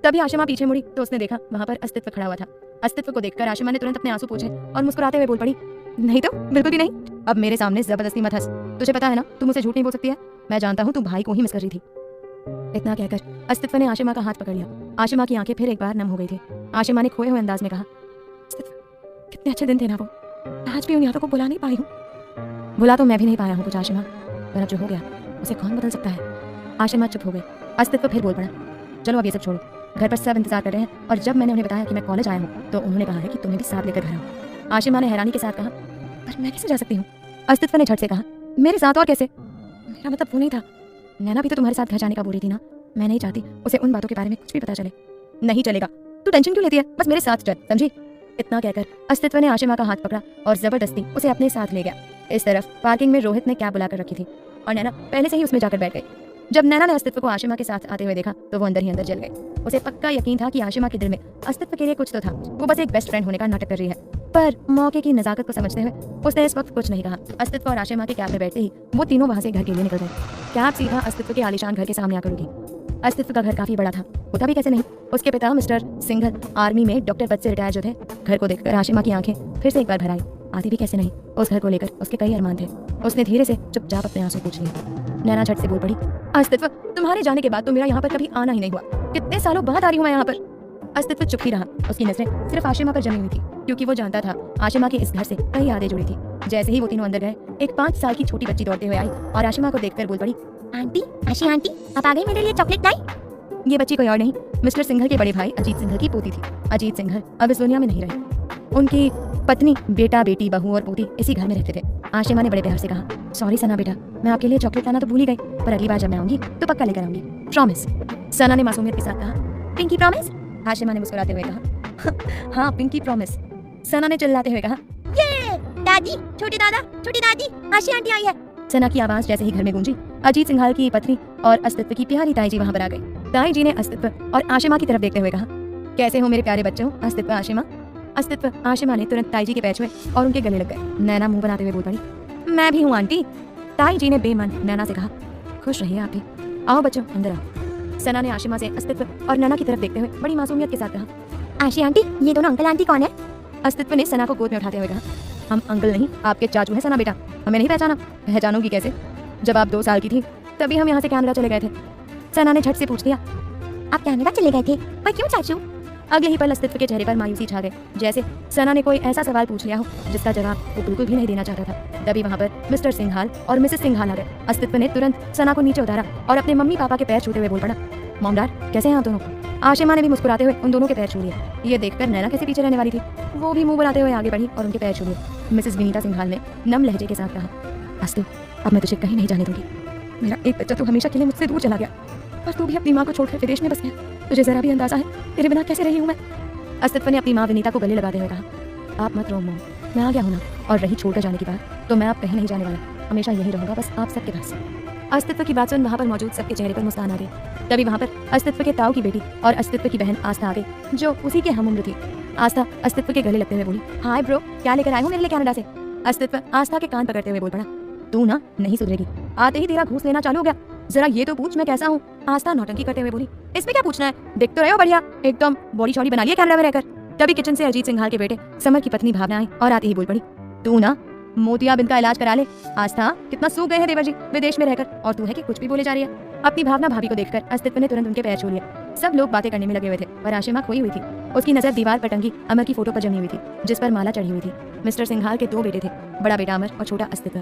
तभी आशिमा पीछे मुड़ी तो उसने देखा वहां पर अस्तित्व खड़ा हुआ था। अस्तित्व को देखकर आशिमा ने तुरंत अपने आंसू पोंछे और मुस्कुराते हुए बोल पड़ी, नहीं तो बिल्कुल भी नहीं। अब मेरे सामने जबरदस्ती मत हंस, तुझे पता है ना तू मुझसे झूठ नहीं बोल सकती है। मैं जानता हूँ तू भाई को ही मिस कर रही थी। इतना कहकर अस्तित्व ने आशिमा का हाथ पकड़ लिया। आशिमा की आंखें फिर एक बार नम हो गई थी। आशिमा ने खोए हुए अंदाज में कहा, अस्तित्व कितने अच्छे दिन थे ना वो, आज भी उन यादों को भुला नहीं पाई हूँ। भुला तो मैं भी नहीं पाया हूँ कुछ आशिमा, पर अब जो हो गया उसे कौन बदल सकता है। आशिमा चुप हो गई। अस्तित्व फिर बोल पड़ा, चलो अब ये सब छोड़ो, घर पर सब इंतजार कर रहे हैं और जब मैंने उन्हें बताया कि मैं कॉलेज आया हूँ तो उन्होंने कहा है कि तुम्हें भी साथ लेकर घर आओ। आशिमा ने हैरानी के साथ कहा, पर मैं कैसे जा सकती हूँ? अस्तित्व ने झट से कहा, मेरे साथ और कैसे? मेरा मतलब वो नहीं था, नैना भी तो तुम्हारे साथ घर जाने का बोल रही थी ना। मैं नहीं चाहती उसे उन बातों के बारे में कुछ भी पता चले। नहीं चलेगा, तू टेंशन क्यों लेती है, बस मेरे साथ चल, समझी? इतना कहकर अस्तित्व ने आशिमा का हाथ पकड़ा और जबरदस्ती उसे अपने साथ ले गया। इस तरफ पार्किंग में रोहित ने कैब बुलाकर रखी थी और नैना पहले से ही उसमें जाकर बैठ गई। जब नैना ने अस्तित्व को आशिमा के साथ आते हुए देखा तो वो अंदर ही अंदर जल गई। उसे पक्का यकीन था कि आशिमा के दिल में अस्तित्व के लिए कुछ तो था, वो बस एक बेस्ट फ्रेंड होने का नाटक कर रही है। पर मौके की नजाकत को समझते हुए उसने इस वक्त कुछ नहीं कहा। अस्तित्व और आशिमा के कैब में बैठते ही वो तीनों वहां से घर के लिए निकल गए। कैब सीधा अस्तित्व के आलीशान घर के सामने आकर रुकी। अस्तित्व का घर काफी बड़ा था, होता भी कैसे नहीं। उसके पिता मिस्टर सिंघल आर्मी में डॉक्टर पद से रिटायर जो थे। घर को देखकर आशिमा की आंखें फिर से एक बार भर आई। आती भी कैसे नहीं, उस घर को लेकर उसके कई अरमान थे। उसने धीरे से चुपचाप अपने आंसू पोंछ लिए। नैना झट से बोल पड़ी, अस्तित्व तुम्हारे जाने के बाद तो मेरा यहाँ पर कभी आना ही नहीं हुआ, कितने सालों बाद आ रही हूँ मैं यहाँ पर। अस्तित्व चुप ही रहा। उसकी नजरें सिर्फ आशिमा पर जमी हुई थी, क्योंकि वो जानता था आशिमा के इस घर से कई यादें जुड़ी थी। जैसे ही वो तीनों अंदर गए, एक 5 साल की छोटी बच्ची दौड़ते हुए आई और आशिमा को देखकर बोल पड़ी, आंटी, आशी आंटी, आप आ गई मेरे लिए चॉकलेट लाई। ये बच्ची कोई और नहीं, मिस्टर सिंघल के बड़े भाई अजीत सिंघल की पोती थी। अजीत सिंघल अब इस दुनिया में नहीं रहे। उनकी पत्नी, बेटा, बेटी, बहू और पोती इसी घर में रहते थे। आशिमा ने बड़े प्यार से कहा, सॉरी सना बेटा, मैं आपके लिए चॉकलेट लाना तो भूल ही गई, पर अगली बार जब मैं आऊंगी तो पक्का लेकर आऊंगी, प्रॉमिस। सना ने मासूमियत के साथ कहा, पिंकी प्रॉमिस? आशिमा ने मुस्कुराते हुए कहा, हाँ पिंकी प्रॉमिस। सना ने चिल्लाते हुए कहा, ये दादी, छोटे दादा, छोटी दादी, आशी आंटी आई है। सना की आवाज जैसे ही घर में गूंजी, अजीत सिंघाल की पत्नी और अस्तित्व की प्यारी ताई जी वहां पर आ गई। ताई जी ने अस्तित्व और आशिमा की तरफ देखते हुए कहा, कैसे हो मेरे प्यारे बच्चों, अस्तित्व, आशिमा। अस्तित्व, आशिमा ने तुरंत ताई जी के पैर छुए और उनके गले लग गए। नैना मुंह बनाते हुए बोल पड़ी, मैं भी हूँ आंटी। ताई जी ने बेमन नैना से कहा, खुश रहिए आप भी, आओ बच्चों अंदर आओ। सना ने आशिमा से अस्तित्व और नैना की तरफ देखते हुए बड़ी मासूमियत के साथ कहा, आशी आंटी, ये दोनों अंकल आंटी कौन है? अस्तित्व ने सना को गोद में उठाते हुए कहा, हम अंकल नहीं, आपके चाचू हैं सना बेटा, हमें नहीं पहचाना? पहचानूंगी कैसे, जब आप 2 साल की थी तभी हम यहाँ से कनाडा चले गए थे। सना ने झट से पूछ लिया, आप कनाडा चले गए थे, पर क्यों चाचू? अगले ही पल अस्तित्व के चेहरे पर मायूसी छा गई, जैसे सना ने कोई ऐसा सवाल पूछ लिया हो जिसका जवाब वो बिल्कुल भी नहीं देना चाहता था। तभी वहाँ पर मिस्टर सिंघाल और मिसेस सिंघाल आ गए। अस्तित्व ने तुरंत सना को नीचे उतारा और अपने मम्मी पापा के पैर छूते हुए बोल पड़ा, मॉम डैड कैसे हैं आप दोनों? आशिमा ने भी मुस्कुराते हुए उन दोनों के पैर छू लिए। ये देखकर नैना कैसे पीछे रहने वाली थी, वो भी मुंह बनाते हुए आगे बढ़ी और उनके पैर छू लिए। मिसेस विनीता सिंघाल ने नम लहजे के साथ कहा, अस्तु, अब मैं तुझे कहीं नहीं जाने दूंगी। मेरा एक बच्चा तो हमेशा के लिए मुझसे दूर चला गया और तू भी अपनी माँ को छोड़कर विदेश में बस गया। तुझे जरा भी अंदाजा है तेरे बिना कैसे रही हूँ मैं? अस्तित्व ने अपनी माँ विनीता को गले लगाते हुए कहा, आप मत रो मॉम, मैं आ गया हूँ ना, और रही छोड़कर जाने की बात तो मैं आप कहीं नहीं जाने वाला, हमेशा यही रहूंगा बस आप सबके पास। अस्तित्व की बात सुन वहाँ पर मौजूद सबके चेहरे पर मुस्कान आ गई। तभी वहाँ पर अस्तित्व के ताऊ की बेटी और अस्तित्व की बहन आस्था आ गई, जो उसी के हम उम्र थी। आस्था अस्तित्व के गले लगते हुए बोली, हाय ब्रो, क्या लेकर आए हो मेरे लिए कनाडा से? अस्तित्व आस्था के कान पकड़ते हुए बोल पड़ा, तू ना नहीं सुधरेगी, आते ही तेरा घूस लेना चालू हो गया, जरा ये तो पूछ मैं कैसा हूँ? आस्था नौटंकी करते हुए बोली, इसमें क्या पूछना है, देख तो रहे हो बढ़िया, एकदम बॉडी शॉडी बना लिया कनाडा में रहकर। तभी किचन से अजीत सिंघाल के बेटे समर की पत्नी भावना आई और आते ही बोल पड़ी, तू ना मोतियाबिंद का इलाज करा ले। आस्था, कितना सूख गए हैं देवर जी विदेश में रहकर, और तू है कि कुछ भी बोले जा रही है। अपनी भावना भाभी को देखकर अस्तित्व ने तुरंत उनके पैर छू लिए। सब लोग बातें करने में लगे हुए थे पर आशिमा खोई हुई थी। उसकी नजर दीवार पर टंगी अमर की फोटो पर जमी हुई थी, जिस पर माला चढ़ी हुई थी। मिस्टर सिंघाल के 2 बेटे थे, बड़ा बेटा अमर और छोटा अस्तित्व।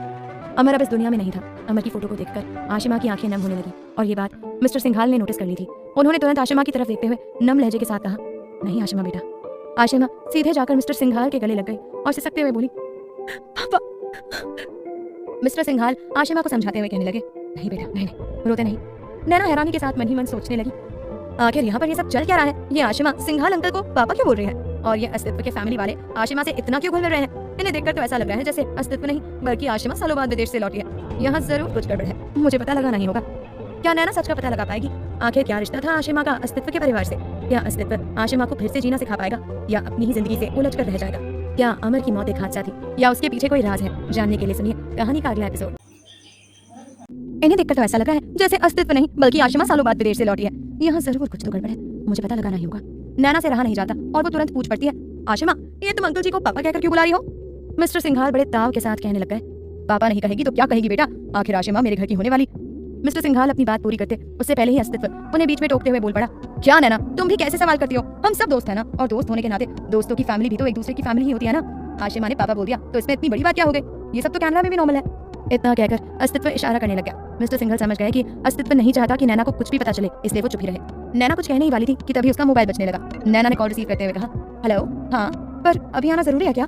अमर अब इस दुनिया में नहीं था। अमर की फोटो को देखकर आशिमा की आंखें नम होने लगी और ये बात मिस्टर सिंघाल ने नोटिस कर ली थी। उन्होंने तुरंत आशिमा की तरफ देखते हुए नम लहजे के साथ कहा, नहीं आशिमा बेटा। आशिमा सीधे जाकर मिस्टर सिंघाल के गले लग गई और सिसकते हुए बोली, पापा। मिस्टर सिंघाल आशिमा को समझाते हुए कहने लगे, नहीं बेटा नहीं नहीं, रोते नहीं। नैना हैरानी के साथ मन ही मन सोचने लगी, आखिर यहाँ पर ये सब चल क्या रहा है? ये आशिमा सिंघाल अंकल को पापा क्यों बोल रही है? और ये अस्तित्व के फैमिली वाले आशिमा से इतना क्यों घुल मिल रहे हैं? इन्हें देखकर तो ऐसा लग रहा है जैसे अस्तित्व नहीं बल्कि आशिमा सालों बाद विदेश से लौटी है। यहाँ जरूर कुछ गड़बड़ है, मुझे पता लगाना ही होगा। क्या नैना सच का पता लगा पाएगी? आखिर क्या रिश्ता था आशिमा का अस्तित्व के परिवार से? क्या अस्तित्व आशिमा को फिर से जीना सिखा पाएगा या अपनी ही जिंदगी से उलझ कर रह जाएगा? क्या अमर की मौत एक हादसा थी या उसके पीछे कोई राज है? जानने के लिए सुनिए कहानी का अगला एपिसोड। इन्हें देखकर तो ऐसा लग रहा है जैसे अस्तित्व नहीं बल्कि आशिमा सालों बाद विदेश से लौटी है। यहाँ जरूर कुछ तो गड़बड़ है, मुझे पता लगाना ही होगा। नैना से रहा नहीं जाता और वो तुरंत पूछ पड़ती है, आशिमा ये तुम अंकल जी को पापा कहकर क्यों बुला रही हो? मिस्टर सिंघाल बड़े ताव के साथ कहने लग गए, पापा नहीं कहेगी तो क्या कहेगी बेटा, आखिर आशिमा मेरे घर की होने वाली। मिस्टर सिंघाल अपनी बात पूरी करते उससे पहले ही अस्तित्व उन्हें बीच में टोकते हुए बोल पड़ा, क्या नैना तुम भी कैसे सवाल करती हो, हम सब दोस्त है ना, और दोस्त होने के नाते दोस्तों की फैमिली भी तो एक दूसरे की फैमिली ही होती है ना। आशिमा ने पापा बोल दिया तो इसमें इतनी बड़ी बात क्या हो गई, ये सब तो कनाडा में भी नॉर्मल है। इतना कहकर अस्तित्व इशारा करने लग गया। मिस्टर सिंघल समझ गए कि अस्तित्व नहीं चाहता कि नैना को कुछ भी पता चले, इसलिए वो चुप ही रहे। नैना कुछ कहने ही वाली थी कि तभी उसका मोबाइल बजने लगा। नैना ने कॉल रिसीव करते हुए कहा, हेलो, हाँ पर अभी आना जरूरी है क्या?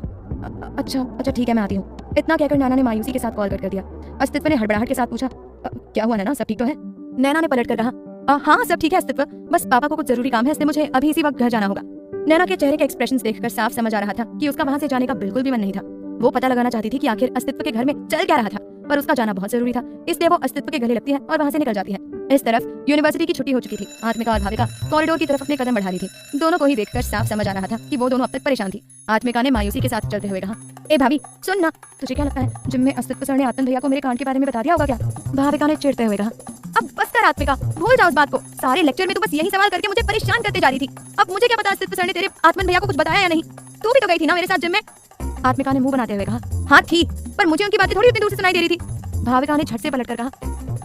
अच्छा ठीक है मैं आती हूँ। इतना कहकर नैना ने मायूसी के साथ कॉल कट कर दिया। अस्तित्व ने हड़बड़ाहट के साथ पूछा, क्या हुआ नैना, सब ठीक तो है? नैना ने पलट कर कहा, हाँ सब ठीक है अस्तित्व, बस पापा को कुछ जरूरी काम है इसलिए मुझे अभी इसी वक्त घर जाना होगा। नैना के चेहरे के एक्सप्रेशंस देखकर साफ समझ आ रहा था कि उसका वहां से जाने का बिल्कुल भी मन नहीं था। वो पता लगाना चाहती थी कि आखिर अस्तित्व के घर में चल क्या रहा था, पर उसका जाना बहुत जरूरी था, इसलिए वो अस्तित्व के गले लगती है और वहां से निकल जाती है। इस तरफ यूनिवर्सिटी की छुट्टी हो चुकी थी। आत्मिका और भाविका कॉरिडोर की तरफ अपने कदम बढ़ा रही थी। दोनों को ही देखकर साफ समझ आ रहा था कि वो दोनों अब तक परेशान थी। आत्मिका ने मायूसी के साथ चलते हुए कहा, ए भाभी सुन ना, तुझे क्या लगता है जिम में अस्तित्व सर ने आत्मन भैया को मेरे कांड के बारे में बता दिया होगा क्या? भाविका ने चिढ़ते हुए कहा, अब बस कर आत्मिका, भूल जाओ उस बात को। सारे लेक्चर में तू बस यही सवाल करके मुझे परेशान करते जा रही थी। अब मुझे क्या पता अस्तित्व सर ने तेरे आत्मन भैया को कुछ बताया या नहीं, तू भी तो गई थी ना मेरे साथ जिम में। आत्मिका ने मुंह बनाते हुए कहा, हाँ ठीक, पर मुझे उनकी बातें थोड़ी उतनी दूर से सुनाई दे रही थी। भाविका ने झट से पलट कर कहा,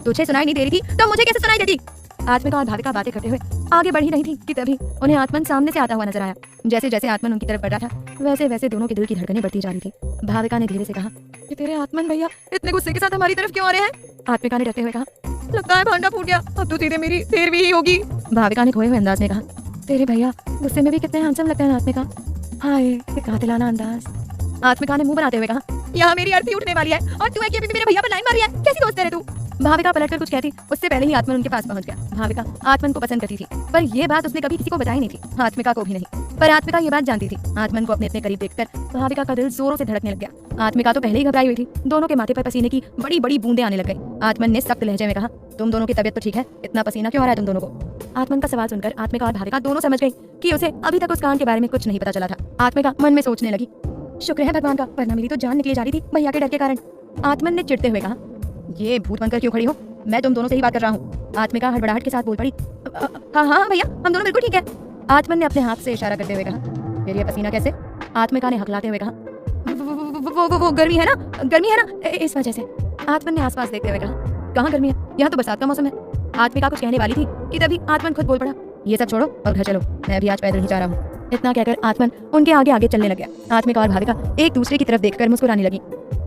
तुझे सुनाई नहीं दे रही थी तो मुझे कैसे सुनाई देती? आत्मिका और भाविका बातें करते हुए आगे बढ़ ही रही थी कि तभी उन्हें आत्मन सामने से आता हुआ नजर आया। जैसे जैसे आत्मन उनकी तरफ बढ़ रहा था वैसे वैसे दोनों के दिल की धड़कनें बढ़ती जा रही थी। भाविका ने धीरे से कहा, ये तेरे आत्मन भैया इतने गुस्से के साथ हमारी तरफ क्यों आ रहे हैं? आत्मिका ने डरते हुए कहा, लगता है भांडा फूट गया, अब तो सीधे मेरी तेरहवीं ही होगी। भाविका ने खोए हुए अंदाज में कहा, तेरे भैया गुस्से में भी कितने हैंडसम लगते हैं आत्मिका, हाय ये कातिलाना अंदाज। आत्मिका ने मुंह बनाते हुए कहा, यहाँ मेरी अर्थी उठने वाली है और तू है कि अभी भी मेरे भैया पर लाइन मारी है, कैसी दोस्त है रे तू? भाविका पलटकर कुछ कहती उससे पहले ही आत्मन उनके पास पहुंच गया। भाविका आत्मन को पसंद करती थी, पर यह बात उसने कभी किसी को बताई नहीं थी, आत्मिका को भी नहीं। पर आत्मिका ये बात जानती थी। आत्मन को अपने इतने करीब देखकर भाविका का दिल जोरों से धड़कने लग गया। आत्मिका तो पहले ही घबराई हुई थी। दोनों के माथे पर पसीने की बड़ी बड़ी बूंदें आने लग गई। आत्मन ने सख्त लहजे में कहा, तुम दोनों की तबीयत तो ठीक है, इतना पसीना क्यों आ रहा है तुम दोनों को? आत्मन का सवाल सुनकर आत्मिका और भाविका दोनों समझ गई कि उसे अभी तक उस कांड के बारे में कुछ नहीं पता चला था। आत्मिका मन में सोचने लगी, शुक्र है भगवान का, वरना मेरी तो जान निकली जा रही थी भैया के डर के कारण। आत्मन ने चिढ़ते हुए कहा, ये भूत बनकर क्यों खड़ी हो, मैं तुम दोनों से ही बात कर रहा हूँ। आत्मिका हड़बड़ाहट के साथ बोल पड़ी, हाँ भैया हम दोनों बिल्कुल ठीक है। आत्मन ने अपने हाथ से इशारा करते हुए कहा, फिर ये पसीना कैसे? आत्मिका ने हकलाते हुए कहा, वो गर्मी है ना इस वजह से। आत्मन ने आसपास देखते हुए कहा, कहाँ गर्मी है, यहाँ तो बरसात का मौसम है। आत्मिका कुछ कहने वाली थी कि तभी आत्मन खुद बोल पड़ा, ये सब छोड़ो और घर चलो, मैं भी आज पैदल ही जा रहा हूँ। इतना कहकर आत्मन उनके आगे आगे चलने लग गया। आत्मिका और भाविका एक दूसरे की तरफ देखकर मुस्कुराने लगी।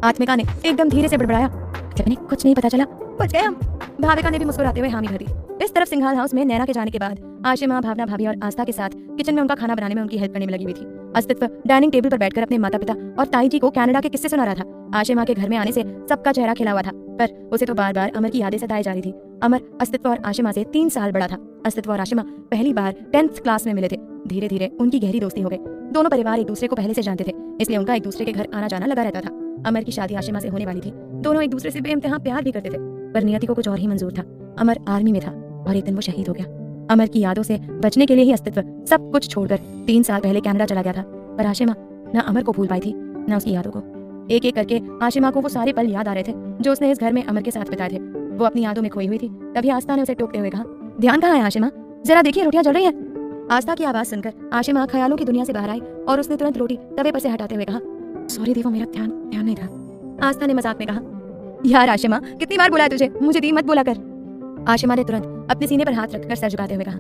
आत्मिका ने एकदम धीरे से बड़बड़ाया, कुछ नहीं पता चला, बच गए हम। भाविका ने भी मुस्कुराते हुए हामी भर दी। इस तरफ सिंघाल हाउस में नैना के जाने के बाद आशिमा, भावना भाभी और आस्था के साथ किचन में उनका खाना बनाने में उनकी हेल्प करने में लगी हुई थी। अस्तित्व डाइनिंग टेबल पर बैठकर अपने माता पिता और ताई जी को कनाडा के किस्से सुना रहा था। आशिमा के घर में आने से सबका चेहरा खिला हुआ था, पर उसे तो बार बार अमर की यादें सताई जा रही थी। अमर अस्तित्व और आशिमा से 3 साल बड़ा था। अस्तित्व और आशिमा पहली बार 10th क्लास में मिले थे। धीरे धीरे उनकी गहरी दोस्ती हो गई। दोनों परिवार एक दूसरे को पहले से जानते थे, इसलिए उनका एक दूसरे के घर आना जाना लगा रहता था। अमर की शादी आशिमा से होने वाली थी। दोनों एक दूसरे से बेइंतहा प्यार भी करते थे, पर नियति को कुछ और ही मंजूर था। अमर आर्मी में था और एक दिन वो शहीद हो गया। अमर की यादों से बचने के लिए ही अस्तित्व सब कुछ छोड़कर 3 साल पहले कनाडा चला गया था। पर आशिमा न अमर को भूल पाई थी न उसकी यादों को। एक एक करके आशिमा को वो सारे पल याद आ रहे थे जो उसने इस घर में अमर के साथ बिताए थे। वो अपनी यादों में खोई हुई थी। तभी आस्था ने उसे टोकते हुए कहा, ध्यान कहाँ है आशिमा, जरा देखिए रोटियां जल रही हैं। आस्था की आवाज सुनकर आशिमा ख्यालों की दुनिया से बाहर आई और उसने तुरंत रोटी तवे पर से हटाते हुए कहा, सॉरी दी, वो मेरा ध्यान नहीं था। आस्था ने मजाक में कहा, यार आशिमा कितनी बार बोला है तुझे, मुझे दी मत बोला कर। आशिमा ने तुरंत अपने सीने पर हाथ रखकर सर झुकाते हुए कहा,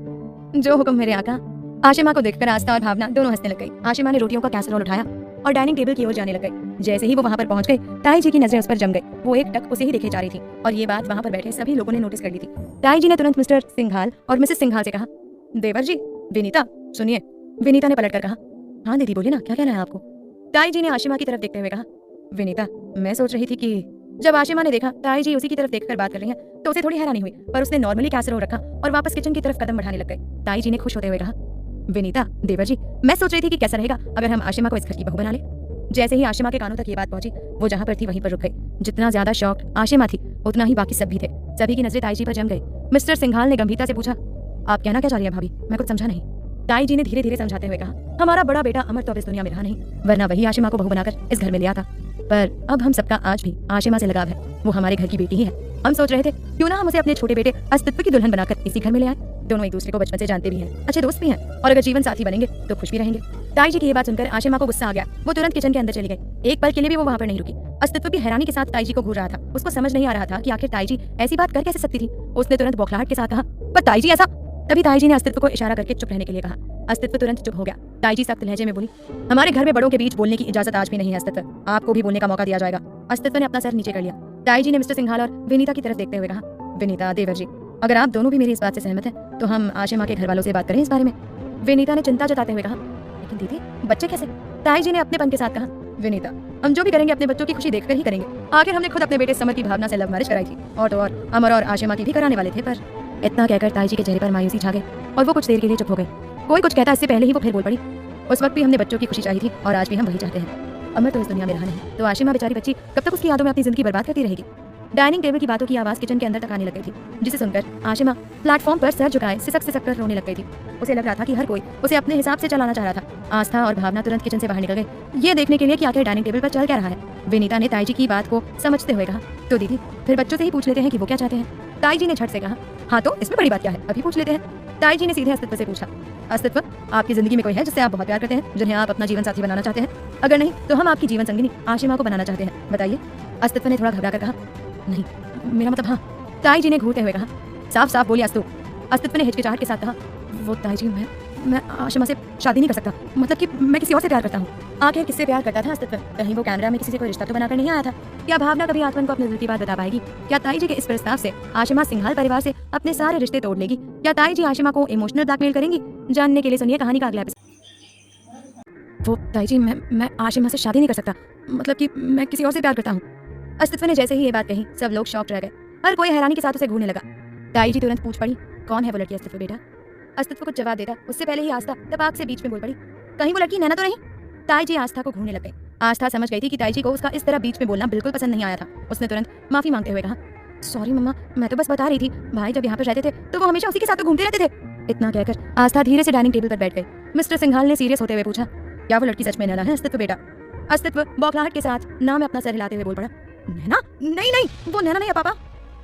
जो हुक्म मेरे आका। आशिमा को देखकर आस्था और भावना दोनों हंसने लग गई। आशिमा ने रोटियों का कैसरोल उठाया और डाइनिंग टेबल की ओर जाने लग गई। जैसे ही वो वहां पर पहुंच गई, ताई जी की नजरें उस पर जम गई। वो एक टक उसे ही देखे जा रही थी और ये बात वहां पर बैठे सभी लोगों ने नोटिस कर ली थी। ताई जी ने तुरंत मिस्टर सिंघाल और मिसेस सिंघाल से कहा, देवर जी, विनीता सुनिए। विनीता ने पलटकर कहा, हाँ दीदी बोलिए ना, क्या कहना है आपको? ताई जी ने आशिमा की तरफ देखते हुए कहा, विनीता मैं सोच रही थी कि जब आशिमा ने देखा ताई जी उसी की तरफ देखकर बात कर रही हैं, तो उसे थोड़ी हैरानी हुई, पर उसने नॉर्मली कैसरोल रखा और वापस किचन की तरफ कदम बढ़ाने लग गई। ताई जी ने खुश होते हुए कहा, विनीता देवर जी, मैं सोच रही थी कि कैसा रहेगा अगर हम आशिमा को इस घर की बहू बना ले। जैसे ही आशिमा के कानों तक ये बात पहुंची, वो जहां पर थी वहीं पर रुक गई। जितना ज्यादा शॉक्ड आशिमा थी, उतना ही बाकी सब भी थे। सभी की नजरें ताई जी पर जम गई। मिस्टर सिंघाल ने गंभीरता से पूछा, आप कहना क्या चाह रही हैं भाभी? मैं कुछ समझा नहीं। ताई जी ने धीरे धीरे समझाते हुए कहा, हमारा बड़ा बेटा अमर तो अब इस दुनिया में रहा नहीं, वरना वही आशिमा को बहू बनाकर इस घर में ले आता। पर अब हम सबका आज भी आशिमा से लगाव है। वो हमारे घर की बेटी ही है। हम सोच रहे थे क्यों ना हम उसे अपने छोटे बेटे अस्तित्व की दुल्हन बनाकर इसी घर में ले आए। दोनों एक दूसरे को बचपन से जानते भी हैं, अच्छे दोस्त भी हैं और अगर जीवन साथी बनेंगे तो खुश भी रहेंगे। ताई जी की ये बात सुनकर आशिमा को गुस्सा आ गया। वो तुरंत किचन के अंदर चली गई। एक पल के लिए भी वो वहाँ पर नहीं रुकी। अस्तित्व भी हैरानी के साथ ताई जी को घूर रहा था। उसको समझ नहीं आ रहा था कि आखिर ताई जी ऐसी बात कर कैसे सकती थी। उसने तुरंत बौखलाहट के साथ कहा, पर ताई जी ऐसा। तभी ताई जी ने अस्तित्व को इशारा करके चुप रहने के लिए कहा। अस्तित्व तुरंत चुप हो गया। ताई जी सख्त लहजे में बोली, हमारे घर में बड़ों के बीच बोलने की इजाजत आज भी नहीं है अस्तित्व, आपको भी बोलने का मौका दिया जाएगा। अस्तित्व ने अपना सर नीचे कर लिया। ताई जी ने मिस्टर सिंघाल और विनीता की तरफ देखते हुए कहा, विनीता, देवर जी, अगर आप दोनों भी मेरी इस बात से सहमत हैं तो हम आशिमा के घर वालों से बात करें इस बारे में। विनीता ने चिंता जताते हुए कहा, लेकिन दीदी बच्चे कैसे? ताई जी ने अपनेपन के साथ कहा, विनीता, हम जो भी करेंगे अपने बच्चों की खुशी देखकर ही करेंगे। आखिर हमने खुद अपने बेटे समर की भावना से लव मैरिज कराई थी और तो और अमर और आशिमा की भी कराने वाले थे। पर इतना कहकर ताई जी के चेहरे पर मायूसी छा गई और वो कुछ देर के लिए चुप हो गए। कोई कुछ कहता इससे पहले ही वो फिर बोल पड़ी, उस वक्त भी हमने बच्चों की खुशी चाहिए थी और आज भी हम वही चाहते हैं। अमर तो इस दुनिया में रहा नहीं तो आशिमा बेचारी बच्ची कब तक उसकी यादों में अपनी जिंदगी बर्बाद करती रहेगी। डाइनिंग टेबल की बातों की आवाज किचन के अंदर तक आने लग गई थी, जिसे सुनकर आशिमा प्लेटफॉर्म पर सर झुकाए सिसक सिसक कर रोने लग गई थी। उसे लग रहा था कि हर कोई उसे अपने हिसाब से चलाना चाह रहा था। आस्था और भावना तुरंत किचन से बाहर निकल गए, ये देखने के लिए कि आखिर डाइनिंग टेबल पर चल क्या रहा है। विनीता ने ताई जी की बात को समझते हुए कहा, तो दीदी फिर बच्चों से ही पूछ लेते हैं कि वो क्या चाहते हैं। ताई जी ने झट से कहा, हाँ तो इसमें बड़ी बात क्या है, अभी पूछ लेते हैं। ताई जी ने सीधे अस्तित्व से पूछा, अस्तित्व, आपकी जिंदगी में कोई है जिससे आप बहुत प्यार करते हैं, जिन्हें आप अपना जीवन साथी बनाना चाहते हैं? अगर नहीं तो हम आपकी जीवन संगिनी आशिमा को बनाना चाहते हैं, बताइए। अस्तित्व ने थोड़ा घबरा कर कहा, नहीं, मेरा मतलब हाँ। ताई जी ने घूरते हुए कहा, साफ साफ बोलिए अस्तु। अस्तित्व ने हिचकिचाहट के साथ कहा, वो ताई जी, मैं आशिमा से शादी नहीं कर सकता, मतलब कि मैं किसी और से प्यार करता हूँ। आखिर किससे प्यार करता था अस्तित्व? कहीं वो कैमरा में किसी से कोई रिश्ता तो बनाकर नहीं आया था? क्या भावना कभी आत्मन को अपने दिल की बात बता पाएगी? क्या ताई जी के इस प्रस्ताव से आशिमा सिंघाल परिवार से अपने सारे रिश्ते तोड़ लेगी? क्या ताई जी आशिमा को इमोशनल ब्लैकमेल करेंगी? जानने के लिए सुनिए कहानी का अगला एपिसोड। वो ताई जी, मैं आशिमा से शादी नहीं कर सकता, मतलब कि मैं किसी और से प्यार करता हूँ। अस्तित्व ने जैसे ही ये बात कही सब लोग शॉक्ड रह गए। हर कोई हैरानी के साथ उसे घूरने लगा। ताई जी तुरंत पूछ पड़ी, कौन है वो लड़की अस्तित्व बेटा? अस्तित्व को जवाब देता उससे पहले ही आस्था तपाक से बीच में बोल पड़ी, कहीं वो लड़की नैना तो नहीं? ताई जी आस्था को घूरने लग गई। आस्था समझ गई थी कि ताई जी को उसका इस तरह बीच में बोलना बिल्कुल पसंद नहीं आया था। उसने तुरंत माफी मांगते हुए कहा, सॉरी मम्मा, मैं तो बस बता रही थी, भाई जब यहाँ पर रहते थे तो वो हमेशा उसी के साथ तो घूमते रहते थे। इतना कहकर आस्था धीरे से डाइनिंग टेबल पर बैठ गई। मिस्टर सिंघाल ने सीरियस होते हुए पूछा, क्या वो लड़की सच में नैना है अस्तित्व बेटा? अस्तित्व बौखलाहट के साथ ना में अपना सर हिलाते हुए बोल पड़ा, नैना? नहीं, वो नैना नहीं है पापा।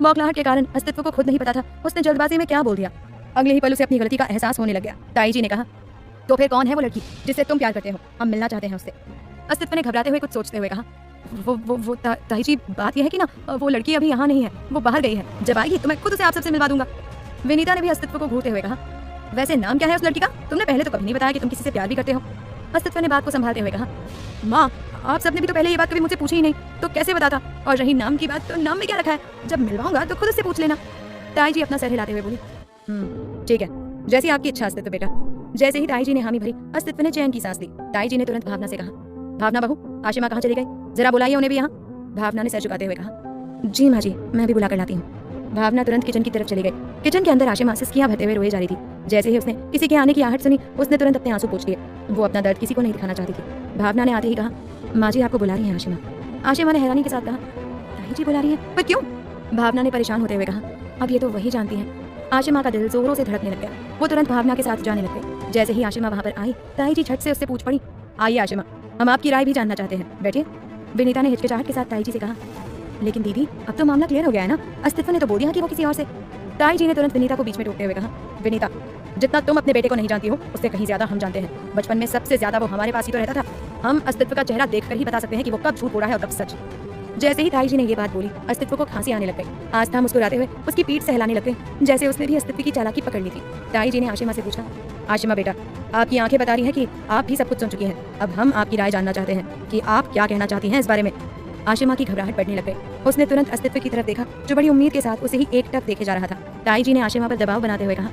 बौखलाहट के कारण अस्तित्व को खुद नहीं पता था उसने जल्दबाजी में क्या बोल दिया। अगले ही पल उसे अपनी गलती का एहसास होने लग गया। ताई जी ने कहा, तो फिर कौन है वो लड़की जिससे तुम प्यार करते हो? हम मिलना चाहते हैं उससे। अस्तित्व ने घबराते हुए कुछ सोचते हुए कहा, वो ताई जी, बात यह है कि ना, वो लड़की अभी यहाँ नहीं है, वो बाहर गई है, जब आएगी तो मैं खुद उसे आप सबसे मिलवा दूंगा। विनीता ने भी अस्तित्व को घूरते हुए कहा, वैसे नाम क्या है उस लड़की का? तुमने पहले तो कभी नहीं बताया कि तुम किसी से प्यार भी करते हो। अस्तित्व ने बात को संभालते हुए कहा, माँ, आप सबने भी तो पहले ये बात कभी मुझसे पूछी ही नहीं, तो कैसे बताता? और रही नाम की बात, तो नाम में क्या रखा है? जब मिलवाऊंगा तो खुद उससे पूछ लेना। ताई जी अपना सर हिलाते हुए बोली, ठीक है, जैसी आपकी इच्छा अस्तित्व बेटा। जैसे ही ताई जी ने हामी भरी, अस्तित्व ने चैन की सांस ली। ताई जी ने तुरंत भावना से कहा, भावना बहू, आशिमा कहाँ चली गई? जरा बुलाइए उन्हें भी यहाँ। भावना ने सर झुकाते हुए कहा, जी माँ जी, मैं भी बुला कर लाती हूँ। भावना तुरंत किचन की तरफ चली गई। किचन के अंदर आशिमा सिसकियां भरते हुए रोए जा रही थी। जैसे ही उसने किसी के आने की आहट सुनी, उसने तुरंत अपने आंसू पोंछ लिए। वो अपना दर्द किसी को नहीं दिखाना चाहती थी। भावना ने आते ही कहा, माँ जी आपको बुला रही हैं आशिमा। आशिमा ने हैरानी के साथ कहा, ताई जी बुला रही है, पर क्यों? भावना ने परेशान होते हुए कहा, अब ये तो वही जानती है। आशिमा का दिल जोरों से धड़कने लग गया। वो तुरंत भावना के साथ जाने लग गई। जैसे ही आशिमा वहाँ पर आई, ताई जी झट से उससे पूछ पड़ी, आइए आशिमा, हम आपकी राय भी जानना चाहते हैं, बैठिए। विनीता ने हिचकिचाहट के साथ ताई जी से कहा, लेकिन दीदी अब तो मामला क्लियर हो गया है ना, अस्तित्व ने तो बोल दिया कि वो किसी और से। ताई जी ने तुरंत विनीता को बीच में टोकते हुए कहा, विनीता, जितना तुम अपने बेटे को नहीं जानती हो उससे कहीं ज्यादा हम जानते हैं। बचपन में सबसे ज्यादा वो हमारे पास ही तो रहता था। हम अस्तित्व का चेहरा देखकर ही बता सकते हैं कि वो कब झूठ बोल रहा है और कब सच। जैसे ही ताई जी ने ये बात बोली, अस्तित्व को खांसी आने लग गई। आस्था मुस्कुराते हुए उसकी पीठ सहलाने लग गई, जैसे उसने भी अस्तित्व की चालाकी पकड़ ली थी। ताई जी ने आशिमा से पूछा, आशिमा बेटा, आपकी आंखें बता रही हैं कि आप भी सब कुछ सुन चुकी हैं। अब हम आपकी राय जानना चाहते हैं कि आप क्या कहना चाहती हैं इस बारे में। आशिमा की घबराहट बढ़ने लग गई। उसने तुरंत अस्तित्व की तरफ देखा, जो बड़ी उम्मीद के साथ उसे ही एकटक देखे जा रहा था। ताई जी ने आशिमा पर दबाव बनाते हुए कहा,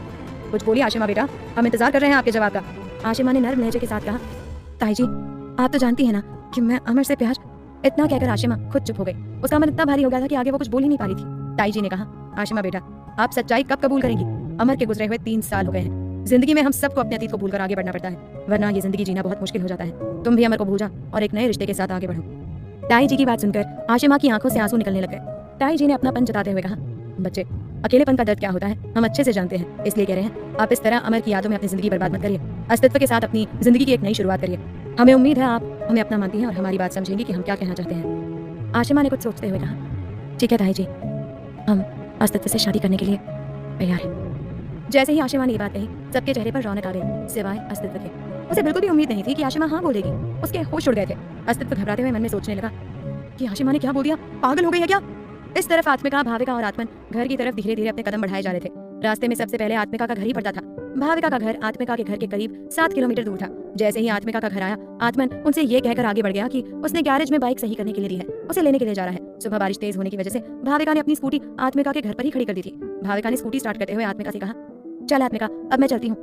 कुछ बोलिए आशिमा बेटा, हम इंतजार कर रहे हैं आपके जवाब का। आशिमा ने नर्म लहजे के साथ कहा, ताई जी, आप तो जानती है ना कि मैं अमर से प्यार। इतना कहकर आशिमा खुद चुप हो गई। उसका मन इतना भारी हो गया था कि आगे वो कुछ बोल ही नहीं पा रही थी। ताई जी ने कहा, आशिमा बेटा, आप सच्चाई कब कबूल करेंगी? अमर के गुजरे हुए 3 साल हो गए हैं। जिंदगी में हम सबको अपने अतीत को भूलकर आगे बढ़ना पड़ता है, वरना ये जिंदगी जीना बहुत मुश्किल हो जाता है। तुम भी अमर को भूल जा और एक नए रिश्ते के साथ आगे बढ़ो। ताई जी की बात सुनकर आशिमा की आंखों से आंसू निकलने लग गए। ताई जी ने अपनापन जताते हुए कहा, बच्चे, अकेलेपन का दर्द क्या होता है हम अच्छे से जानते हैं, इसलिए कह रहे हैं आप इस तरह अमर की यादों में अपनी जिंदगी बर्बाद मत करिए। अस्तित्व के साथ अपनी जिंदगी की एक नई शुरुआत करिए। हमें उम्मीद है आप हमें अपना मानती हैं और हमारी बात समझेंगी कि हम क्या कहना चाहते हैं। आशिमा ने कुछ सोचते हुए कहा, ठीक है ताई जी, हम अस्तित्व से शादी करने के लिए तैयार हैं। जैसे ही आशिमा ने ये बात कही, सबके चेहरे पर रौनक आ गई, सिवाय अस्तित्व के। उसे बिल्कुल भी उम्मीद नहीं थी कि आशिमा हाँ बोलेगी। उसके होश उड़ गए थे। अस्तित्व घबराते हुए मन में सोचने लगा कि आशिमा ने क्या बोल दिया, पागल हो गई है क्या। इस तरफ आत्मिका, भाविका और आत्मन घर की तरफ धीरे धीरे अपने कदम बढ़ाए जा रहे थे। रास्ते में सबसे पहले आत्मिका का घर ही पड़ता था। भाविका का घर आत्मिका के घर के करीब 7 किलोमीटर दूर था। जैसे ही आत्मिका का घर आया, आत्मन उनसे ये कहकर आगे बढ़ गया कि उसने गैरेज में बाइक सही करने के लिए दी है, उसे लेने के लिए जा रहा है। सुबह बारिश तेज होने की वजह से भाविका ने अपनी स्कूटी आत्मिका के घर पर ही खड़ी कर दी थी। भाविका ने स्कूटी स्टार्ट करते हुए आत्मिका से कहा, चल आत्मिका, अब मैं चलती हूँ,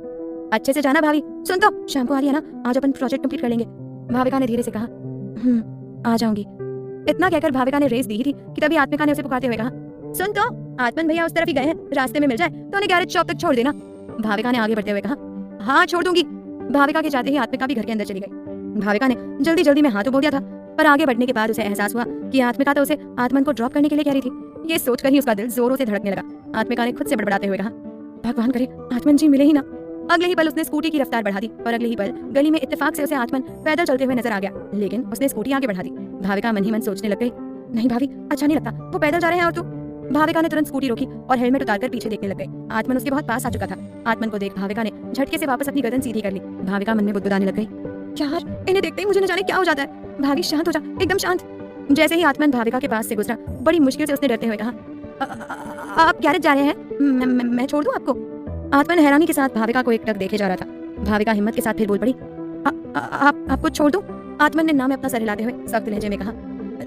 अच्छे से जाना भाभी। सुन तो, शाम को आ रही है ना, आज अपन प्रोजेक्ट कंप्लीट कर लेंगे। भाविका ने धीरे से कहा, आ जाऊंगी। इतना कहकर भाविका ने रेस दी थी कि तभी आत्मिका ने उसे पुकारते हुए कहा, सुन तो, आत्मन भैया उस तरफ ही गए हैं, रास्ते में मिल जाए तो उन्हें गैरेज शॉप तक छोड़ देना। भाविका ने आगे बढ़ते हुए कहा, हाँ छोड़ दूंगी। भाविका के जाते ही आत्मिका भी घर के अंदर चली गई। भाविका ने जल्दी जल्दी में हाँ तो बोल दिया था, पर आगे बढ़ने के बाद उसे एहसास हुआ कि आत्मिका तो उसे आत्मन को ड्रॉप करने के लिए कह रही थी। ये सोचकर ही उसका दिल जोरों से धड़कने लगा। आत्मिका ने खुद से बड़बड़ाते हुए कहा, भगवान करे आत्मन जी मिले ही ना। अगले ही पल उसने स्कूटी की रफ्तार बढ़ा दी और अगले ही पल गली में इत्तेफाक से उसे आत्मन पैदल चलते हुए नजर आ गया, लेकिन उसने स्कूटी आगे बढ़ा दी। भाविका मन ही मन सोचने लग गई, नहीं भाभी, अच्छा नहीं लगता, वो पैदल जा रहे हैं और तू। भाविका ने तुरंत स्कूटी रोकी और हेलमेट उतारकर पीछे देखने लग गई। आत्मन उसके बहुत पास आ चुका था। आत्मन को देख भाविका ने झटके से वापस अपनी गर्दन सीधी कर ली। भाविका मन में बुदबुदाने लग गई, यार इन्हें देखते ही मुझे न जाने क्या हो जाता है। भाभी शांत हो जा, एकदम शांत। जैसे ही आत्मन भाविका के पास से गुजरा, बड़ी मुश्किल से उसने डरते हुए कहा, आप गैरेज जा रहे हैं, मैं छोड़ दूं आपको। आत्मन हैरानी के साथ भाविका को एकटक देखे जा रहा था। भाविका हिम्मत के साथ फिर बोल पड़ी, आपको छोड़ दूं। आत्मन ने ना में अपना सर हिलाते हुए सख्त लहजे में कहा,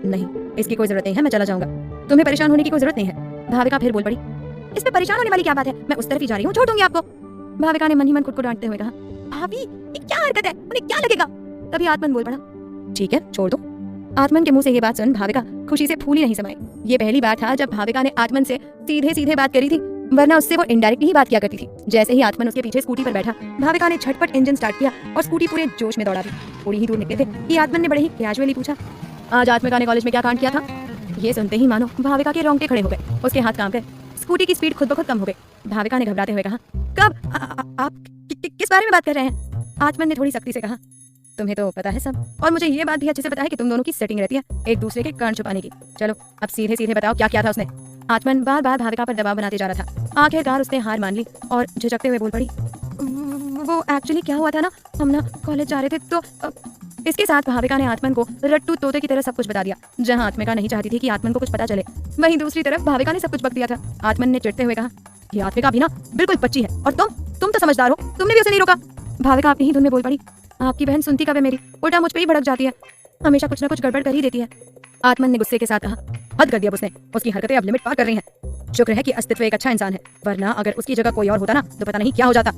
नहीं इसकी कोई जरूरत नहीं है, मैं चला जाऊंगा, तुम्हें परेशान होने की कोई जरूरत नहीं है। भाविका फिर बोल पड़ी, इसमें परेशान होने वाली क्या बात है, मैं उस तरफ ही जा रही हूँ, छोड़ दूंगी आपको। भाविका ने मन ही मन खुद को डांटते हुए कहा, भाभी ये क्या हरकत है, उन्हें क्या लगेगा। तभी आत्मन बोल पड़ा, ठीक है छोड़ दो। आत्मन के मुंह से ये बात सुन भाविका खुशी से फूली नहीं समाई। ये पहली बार था जब भाविका ने आत्मन से सीधे सीधे बात करी थी, वरना उससे वो इनडायरेक्टली ही बात किया करती थी। जैसे ही आत्मन उसके पीछे स्कूटी पर बैठा, भाविका ने झटपट इंजन स्टार्ट किया और स्कूटी पूरे जोश में दौड़ा दी। थोड़ी ही दूर निकले थे कि आत्मन ने बड़े ही कैजुअली पूछा, आज आत्मिका ने कॉलेज में क्या कांड किया था। ये सुनते ही मानो भाविका के रोंगटे खड़े हो गए, उसके हाथ कांप गए, स्कूटी की स्पीड खुद ब खुद कम हो गई। भाविका ने घबराते हुए कहा, कब आप किस बारे में बात कर रहे हैं। आत्मन ने थोड़ी सख्ती से कहा, तुम्हें तो पता है सब, और मुझे ये बात भी अच्छे से पता है कि तुम दोनों की सेटिंग रहती है एक दूसरे के कान छुपाने की। चलो अब सीधे सीधे बताओ क्या किया था उसने। आत्मन बार बार भाविका पर दबाव बनाते जा रहा था। आखिरकार उसने हार मान ली और झिझकते हुए बोल पड़ी, वो एक्चुअली क्या हुआ था ना, हम ना कॉलेज जा रहे थे तो। इसके साथ भाविका ने आत्मन को रट्टू तोते की तरह सब कुछ बता दिया। जहां आत्मिका नहीं चाहती थी कि आत्मन को कुछ पता चले, वहीं दूसरी तरफ भाविका ने सब कुछ बक दिया था। आत्मन ने चिढ़ते हुए कहा, ये आत्मिका भी ना बिल्कुल बच्ची है, और तुम तो समझदार हो, तुमने भी उसे नहीं रोका। भाविका अपनी ही धुन में बोल पड़ी, आपकी बहन सुनती कब है मेरी, उल्टा मुझ पे ही भड़क जाती है, हमेशा कुछ ना कुछ गड़बड़ कर ही देती है। आत्मन ने गुस्से के साथ कहा, हद कर दिया उसने, उसकी हरकतें अब लिमिट पार कर रही हैं। शुक्र है कि अस्तित्व एक अच्छा इंसान है, वरना अगर उसकी जगह कोई और होता ना तो पता नहीं क्या हो जाता।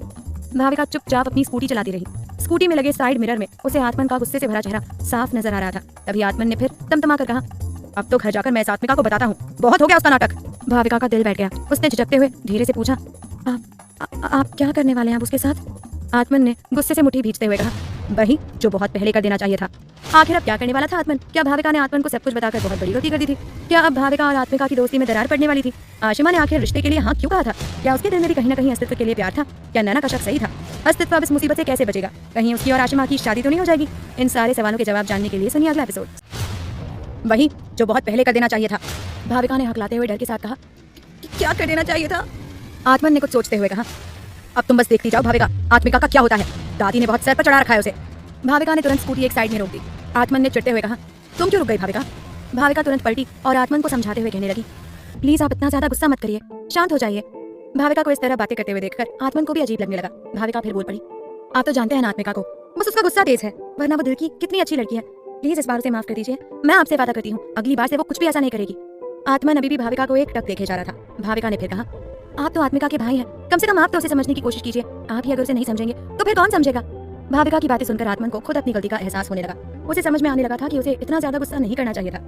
भाविका चुपचाप अपनी स्कूटी चलाती रही। स्कूटी में लगे साइड मिरर में उसे आत्मन का गुस्से से भरा चेहरा साफ नजर आ रहा था। तभी आत्मन ने फिर तमतमा कर कहा, अब तो घर जाकर मैं इस आत्मिका को बताता हूँ, बहुत हो गया उसका नाटक। भाविका का दिल बैठ गया। उसने झिझकते हुए धीरे से पूछा, आप क्या करने वाले हैं आप उसके साथ। आत्मन ने गुस्से से मुट्ठी भींचते हुए कहा, वही जो बहुत पहले कर देना चाहिए था। आखिर अब क्या करने वाला था आत्मन। क्या भाविका ने आत्मन को सब कुछ बताकर बहुत बड़ी गलती कर दी थी। क्या अब भाविका और आत्मिका की दोस्ती में दरार पड़ने वाली थी। आशिमा ने आखिर रिश्ते के लिए हाँ क्यों कहा था। क्या उसके दिल में भी कहीं ना कहीं अस्तित्व के लिए प्यार था। क्या नैना का शक सही था। अस्तित्व अब इस मुसीबत से कैसे बचेगा। कहीं उसकी और आशिमा की शादी तो नहीं हो जाएगी। इन सारे सवालों के जवाब जानने के लिए सुनिए अगला एपिसोड। वही जो बहुत पहले कर देना चाहिए था। भाविका ने हकलाते हुए डर के साथ कहा, क्या कर देना चाहिए था। आत्मन ने कुछ सोचते हुए कहा, अब तुम बस देखती जाओ भाविका, आत्मिका का क्या होता है। दादी ने बहुत सर पर चढ़ा रखा है उसे। भाविका ने तुरंत स्कूटी एक साइड में रोक दी। आत्मन ने चिढ़ते हुए कहा, तुम क्यों रुक गई भाविका। भाविका तुरंत पलटी और आत्मन को समझाते हुए कहने लगी, प्लीज आप इतना ज्यादा गुस्सा मत करिए, शांत हो जाइए। भाविका को इस तरह बातें करते हुए देखकर आत्मन को भी अजीब लगने लगा। भाविका फिर बोल पड़ी, आप तो जानते हैं ना आत्मिका को, बस उसका गुस्सा तेज है, वरना वो दिल की कितनी अच्छी लड़की है। प्लीज इस बार उसे माफ कर दीजिए, मैं आपसे वादा करती हूँ अगली बार से वो कुछ भी ऐसा नहीं करेगी। आत्मन अभी भी भाविका को एक टक देखे जा रहा था। भाविका ने फिर कहा, आप तो आत्मिका के भाई हैं, कम से कम आप तो उसे समझने की कोशिश कीजिए। आप ही अगर उसे नहीं समझेंगे तो फिर कौन समझेगा। भाविका की बातें सुनकर आत्मन को खुद अपनी गलती का एहसास होने लगा। उसे समझ में आने लगा था कि उसे इतना ज्यादा गुस्सा नहीं करना चाहिए था।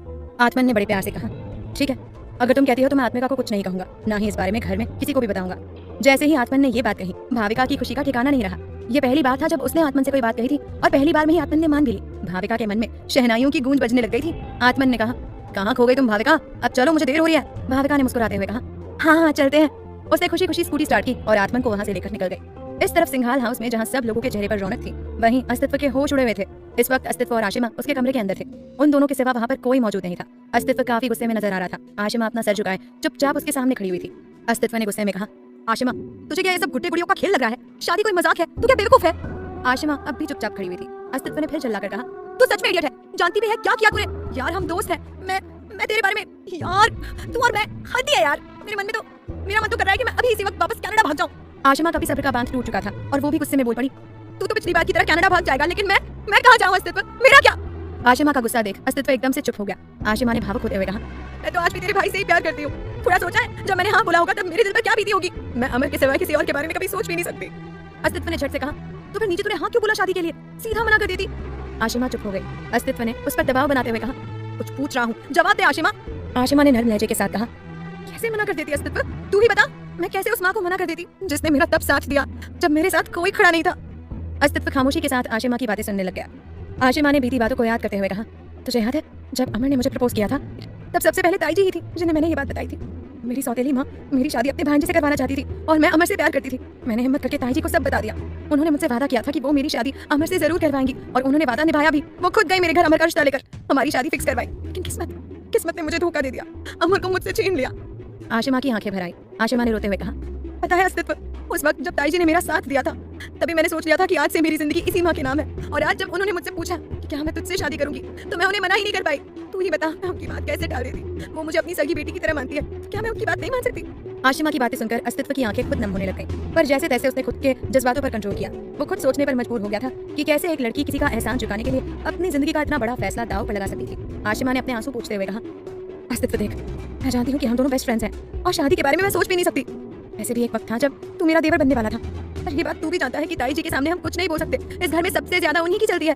आत्मन ने बड़े प्यार से कहा, ठीक है, अगर तुम कहती हो तो मैं आत्मिका को कुछ नहीं कहूंगा, ना ही इस बारे में घर में किसी को भी बताऊंगा। जैसे ही आत्मन ने ये बात कही, भाविका की खुशी का ठिकाना नहीं रहा। ये पहली बार था जब उसने आत्मन से कोई बात कही थी और पहली बार में ही आत्मन ने मान भी ली। भाविका के मन में शहनाइयों की गूंज बजने लग गई थी। आत्मन ने कहा, कहाँ खो गई तुम भाविका, अब चलो मुझे देर हो रही है। भाविका ने मुस्कुराते हुए कहा, हाँ चलते हैं। उसने खुशी खुशी स्कूटी स्टार्ट की और आत्मन को वहाँ से लेकर निकल गई। इस तरफ सिंघाल हाउस में जहाँ सब लोगों के चेहरे पर रौनक थी, वहीं अस्तित्व के होश उड़े हुए थे। इस वक्त अस्तित्व और आशिमा उसके कमरे के अंदर थे। उन दोनों के सिवा वहाँ पर कोई मौजूद नहीं था। अस्तित्व काफी गुस्से में नजर आ रहा था। आशिमा अपना सर झुकाए चुपचाप उसके सामने खड़ी हुई थी। अस्तित्व ने गुस्से में कहा, आशिमा तुझे क्या ये सब गुड्डे गुड़ियों का खेल लग रहा है? शादी कोई मजाक है? तू क्या बेवकूफ है? आशिमा अब भी चुपचाप खड़ी हुई थी। अस्तित्व ने फिर चिल्लाकर कहा, तू सच में इडियट है, जानती भी है क्या किया तूने? यार हम दोस्त हैं, मैं तेरे बारे में, यार तू और मैं, हद ही है यार। मेरा मन तो कर रहा है कि मैं अभी इसी वक्त वापस कनाडा भाग जाऊं। आशिमा का भी सब्र का बांध टूट चुका था और वो भी गुस्से में बोल पड़ी, तू तो पिछली बार की तरह कनाडा भाग जाएगा, लेकिन मैं कहाँ जाऊं अस्तित्व, मेरा क्या? आशिमा का गुस्सा देख अस्तित्व एकदम से चुप हो गया। आशिमा ने भावुक होते हुए कहा, मैं तो आज भी तेरे भाई से ही प्यार करती हूँ। थोड़ा सोचा है जब मैंने हाँ बोला होगा तब मेरे दिल पर क्या बीती होगी? मैं अमर के सिवाय किसी और के बारे में कभी सोच भी नहीं सकती। अस्तित्व ने झट से कहा, तो फिर नीचे तूने हाँ क्यों बोला शादी के लिए? सीधा मना कर देती। आशिमा चुप हो गई। अस्तित्व ने उस पर दबाव बनाते हुए कहा, कुछ पूछ रहा हूँ, जवाब दे आशिमा। आशिमा ने नर्म लहजे के साथ कहा, कैसे मना कर देती अस्तित्व? तू ही बता, मैं कैसे उस माँ को मना कर देती जिसने मेरा तब साथ दिया जब मेरे साथ कोई खड़ा नहीं था? अस्तित्व खामोशी के साथ आशिमा की बातें सुनने लग गया। आशिमा ने बीती बातों को याद करते हुए कहा, तुझे याद है जब अमर ने मुझे प्रपोज किया था तब सबसे पहले ताई जी ही थी जिन्हें मैंने ये बात बताई थी। मेरी सौतेली माँ मेरी शादी अपने भांजे से करवाना चाहती थी और मैं अमर से प्यार करती थी। मैंने हिम्मत करके ताई जी को सब बता दिया। उन्होंने मुझसे वादा किया था कि वो मेरी शादी अमर से जरूर करवाएंगी और उन्होंने वादा निभाया भी। वो खुद गई मेरे घर अमर का रिश्ता लेकर, हमारी शादी फिक्स करवाई। लेकिन किस्मत ने मुझे धोखा दे दिया, अमर को मुझसे छीन लिया। आशिमा की आंखें भर आई। आशिमा ने रोते हुए कहा, पता है अस्तित्व, उस वक्त जब ताई जी ने मेरा साथ दिया था तभी मैंने सोच लिया था कि आज से मेरी जिंदगी इसी माँ के नाम है। और आज जब उन्होंने मुझसे पूछा कि क्या मैं तुझसे शादी करूंगी तो मैं उन्हें मना ही नहीं कर पाई। तू ही बता मैं उनकी बात कैसे टाल देती? वो मुझे अपनी सगी बेटी की तरह मानती है, क्या मैं उनकी बात नहीं मान सकती? आशिमा की बातें सुनकर अस्तित्व की आंखें खुद नम होने लग गईं, पर जैसे तैसे उसने खुद के जज्बातों पर कंट्रोल किया। वो खुद सोचने पर मजबूर हो गया था कि कैसे एक लड़की किसी का एहसान चुकाने के लिए अपनी जिंदगी का इतना बड़ा फैसला दांव पर लगा सकती थी। आशिमा ने अपने आंसू पोंछते हुए कहा, अस्तित्व देख, मैं जानती हूँ कि हम दोनों बेस्ट फ्रेंड्स हैं और शादी के बारे में मैं सोच भी नहीं सकती। ऐसे भी एक वक्त था जब तू मेरा देवर बनने वाला था, पर ये बात तू भी जानता है कि ताई जी के सामने हम कुछ नहीं बोल सकते। इस घर में सबसे ज्यादा उन्हीं की चलती है।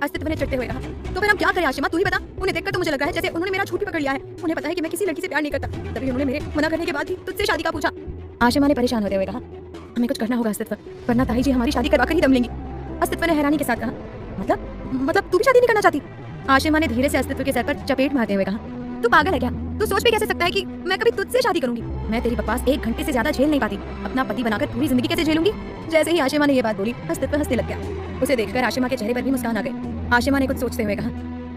अस्तित्व ने चिढ़ते हुए कहा, तो फिर हम क्या करें आशिमा, तू ही बता। उन्हें देखकर तो मुझे लग रहा है जैसे उन्होंने मेरा झूठ भी पकड़ लिया है। उन्हें पता है कि मैं किसी लड़की से प्यार नहीं करता, तभी उन्होंने मेरे मना करने के बाद भी तुझसे शादी का पूछा। आशिमा ने परेशान होते हुए कहा, हमें कुछ करना होगा अस्तित्व, वरना ताई जी हमारी शादी करवा कर ही दम लेंगी। अस्तित्व ने हैरानी के साथ कहा, मतलब तू भी शादी नहीं करना चाहती? आशिमा ने धीरे से अस्तित्व के सर पर चपेट मारते हुए कहा, तू पागल है क्या? तू सोच भी कैसे सकता है कि मैं कभी तुझसे शादी करूंगी? मैं तेरी बकवास 1 घंटे से ज्यादा झेल नहीं पाती, अपना पति बनाकर पूरी जिंदगी कैसे झेलूंगी? जैसे ही आशिमा ने ये बात बोली अस्तित्व हंसने लग गया। उसे देखकर आशिमा के चेहरे पर भी मुस्कान आ गई। आशिमा ने कुछ सोचते हुए कहा,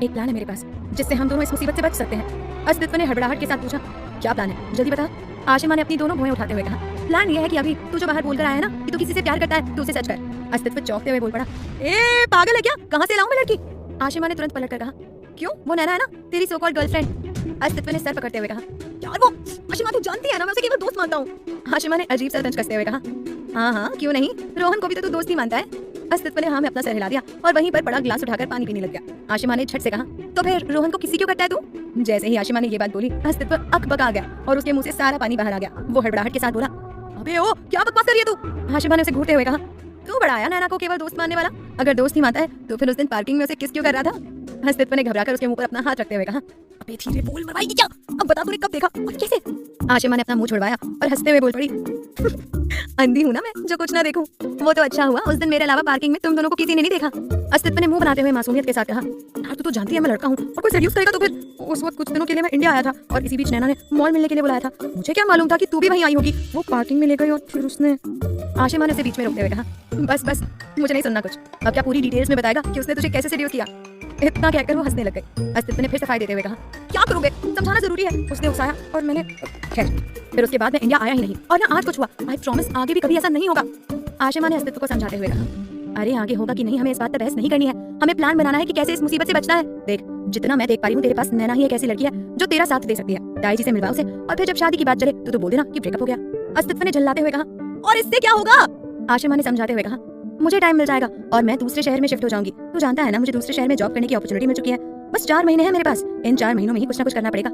एक प्लान है मेरे पास जिससे हम दोनों इस मुसीबत से बच सकते हैं। अस्तित्व ने हड़बड़ाहट के साथ पूछा, क्या प्लान है, जल्दी बता। आशिमा ने अपनी दोनों भुएं उठाते हुए कहा, प्लान ये है कि अभी तू जो बाहर बोलकर आया है ना कि तू किसी से प्यार करता है, तू उसे सच कर। अस्तित्व चौंकते हुए बोल पड़ा, ए पागल है क्या? कहाँ से लाऊं मैं लड़की? आशिमा ने तुरंत पलट कर कहा, क्यों, वो नैना है ना तेरी सो कॉल्ड गर्लफ्रेंड? अस्तित्व ने सर पकड़ते हुए कहा, यार वो आशिमा तू जानती है ना मैं उसे केवल दोस्त मानता हूँ। आशिमा ने अजीब सा तंज कसते हुए कहा, हाँ क्यों नहीं, रोहन को भी तो तू दोस्त ही मानता है। अस्तित्व ने हाँ में अपना सर हिला दिया और वहीं पर पड़ा गिलास उठाकर पानी पीने लग गया। आशिमा ने झट से कहा, तो फिर रोहन को किसी क्यों करता है तू? जैसे ही आशिमा ने ये बात बोली अस्तित्व अकबक आ गया और उसके मुंह से सारा पानी बाहर आ गया। वो हड़बड़ाहट के साथ बोला, अबे ओ क्या बकवास कर रही है तू? आशिमा ने उसे घूरते हुए कहा, तू बड़ा आया नैना को केवल दोस्त मानने वाला? अगर दोस्त ही मानता है तो फिर उस दिन पार्किंग में उसे किस क्यों कर रहा था? अस्तित्व ने घबराकर उसके मुंह पर अपना हाथ रखते हुए कहा, अबे धीरे बोल, मरवाएगी क्या? अब बता तूने कब देखा और कैसे? आशिमा ने अपना मुंह छुड़वाया और हंसते हुए बोल पड़ी, अंधी हूँ ना मैं जो कुछ ना देखूं। वो तो अच्छा हुआ उस दिन मेरे अलावा पार्किंग में तुम दोनों को किसी ने नहीं देखा। अस्तित्व ने मुंह बनाते हुए मासूमियत के साथ कहा, यार तू तो जानती है मैं लड़का हूँ और कोई सेड्यूस करेगा तो फिर? उस वक्त कुछ दिनों के लिए मैं इंडिया आया था और इसी बीच नैना ने मॉल मिलने के लिए बुलाया था। मुझे क्या मालूम था कि तू भी वहीं आई होगी। वो पार्किंग में ले गई और फिर उसने। आशिमा ने उसे बीच में रोकते हुए कहा, बस मुझे नहीं सुनना कुछ। अब क्या पूरी डिटेल्स में बताएगा कि उसने तुझे कैसे सेड्यूस किया? इतना कहकर वो हंसने लग गई। अस्तित्व ने फिर सफाई देते हुए कहा, क्या करोगे, समझाना जरूरी है। उसने उकसाया और मैंने, खैर फिर उसके बाद मैं इंडिया आया ही नहीं और ना आज कुछ हुआ। आई प्रॉमिस आगे भी कभी ऐसा नहीं होगा। आशिमा ने अस्तित्व को समझाते हुए कहा, अरे आगे होगा कि नहीं हमें इस बात पर बहस नहीं करनी है, हमें प्लान बनाना है कि कैसे इस मुसीबत से बचना है। देख जितना मैं देख पा रही हूँ तेरे पास नैना ही एक ऐसी लड़की है जो तेरा साथ दे सकती है। ताई जी से मिलवा उसे और फिर जब शादी की बात चले तो बोल देना कि ब्रेकअप हो गया। अस्तित्व ने झल्लाते हुए कहा, और इससे क्या होगा? आशिमा ने समझाते हुए कहा, मुझे टाइम मिल जाएगा और मैं दूसरे शहर में शिफ्ट हो जाऊंगी। तू जानता है ना मुझे दूसरे शहर में जॉब करने की अपॉर्चुनिटी मिल चुकी है। बस 4 महीने हैं मेरे पास, इन 4 महीनों में ही कुछ ना कुछ करना पड़ेगा।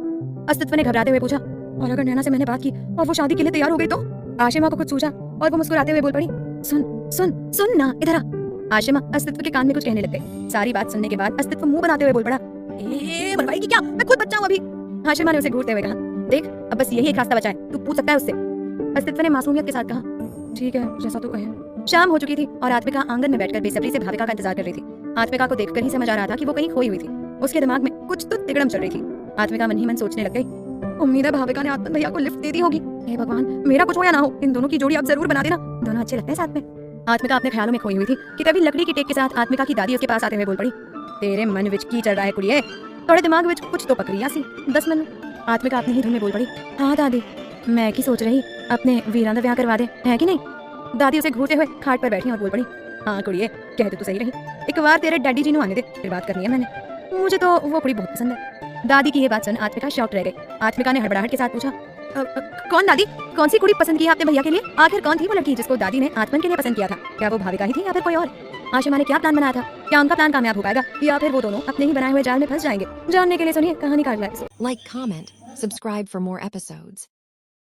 अस्तित्व ने घबराते हुए पूछा, और अगर नैना से मैंने बात की और वो शादी के लिए तैयार हो गई तो? आशिमा को कुछ सूझा और वो मुस्कुराते हुए बोल पड़ी, सुन ना इधर आ। आशिमा अस्तित्व के कान में कुछ कहने लग गई। सारी बात सुनने के बाद अस्तित्व मुंह बनाते हुए बोल पड़ा, ए मरवाएगी क्या, मैं खुद बच्चा हूं अभी। आशिमा ने उसे घूरते हुए कहा, देख अब बस यही एक रास्ता बचा है, तू पूछ सकता है उससे। अस्तित्व ने मासूमियत के साथ कहा, ठीक है जैसा तू कहे। शाम हो चुकी थी और आत्मिका आंगन में बैठकर बेसब्री से भाविका का इंतजार कर रही थी। आत्मिका को देखकर ही समझ आ रहा था कि वो कहीं खोई हुई थी। उसके दिमाग में कुछ तो तिगड़म चल रही थी। आत्मिका मन ही मन सोचने लग गई, उम्मीद है भाविका ने आत्मन भैया को लिफ्ट दे दी होगी। हे भगवान मेरा कुछ हो या ना हो, इन दोनों की जोड़ी आप जरूर बना देना, दोनों अच्छे लगते हैं साथ में। आत्मिका अपने ख्यालों में खोई हुई थी कि तभी लकड़ी की टेक के साथ आत्मिका की दादी उसके पास आते हुए बोल पड़ी, तेरे मन विच की चल रहा है कुड़िए? थोड़े दिमाग विच कुछ तो पकड़िया सी दस मैनू। आत्मिका अपनी ही धुन में बोल पड़ी, हाँ दादी मैं की सोच रही अपने वीरां दा विआह करवा दे, है कि नहीं। दादी उसे घूरते हुए खाट पर बैठी और बोल पड़ी, हाँ कुड़िए कहते तो सही रही, एक बार तेरे डैडी जी ने आने दे फिर बात करनी है मैंने, मुझे तो वो कुड़ी बहुत पसंद है। दादी की ये बात सुन आत्मिका शॉक्ड रह गई। आत्मिका ने हड़बड़ाहट के साथ पूछा, कौन दादी, कौन सी कुड़ी पसंद की है आपने भैया के लिए? आखिर कौन थी वो लड़की जिसको दादी ने आत्मन के लिए पसंद किया था? क्या वो भाविका ही थी या फिर कोई और? आशिमा ने क्या प्लान बनाया था? क्या उनका प्लान कामयाब हो पाएगा या फिर वो दोनों अपने ही बनाए हुए जाल में फंस जाएंगे? जानने के लिए सुनिए कहानी का अगला episode. Like, comment, subscribe for more episodes.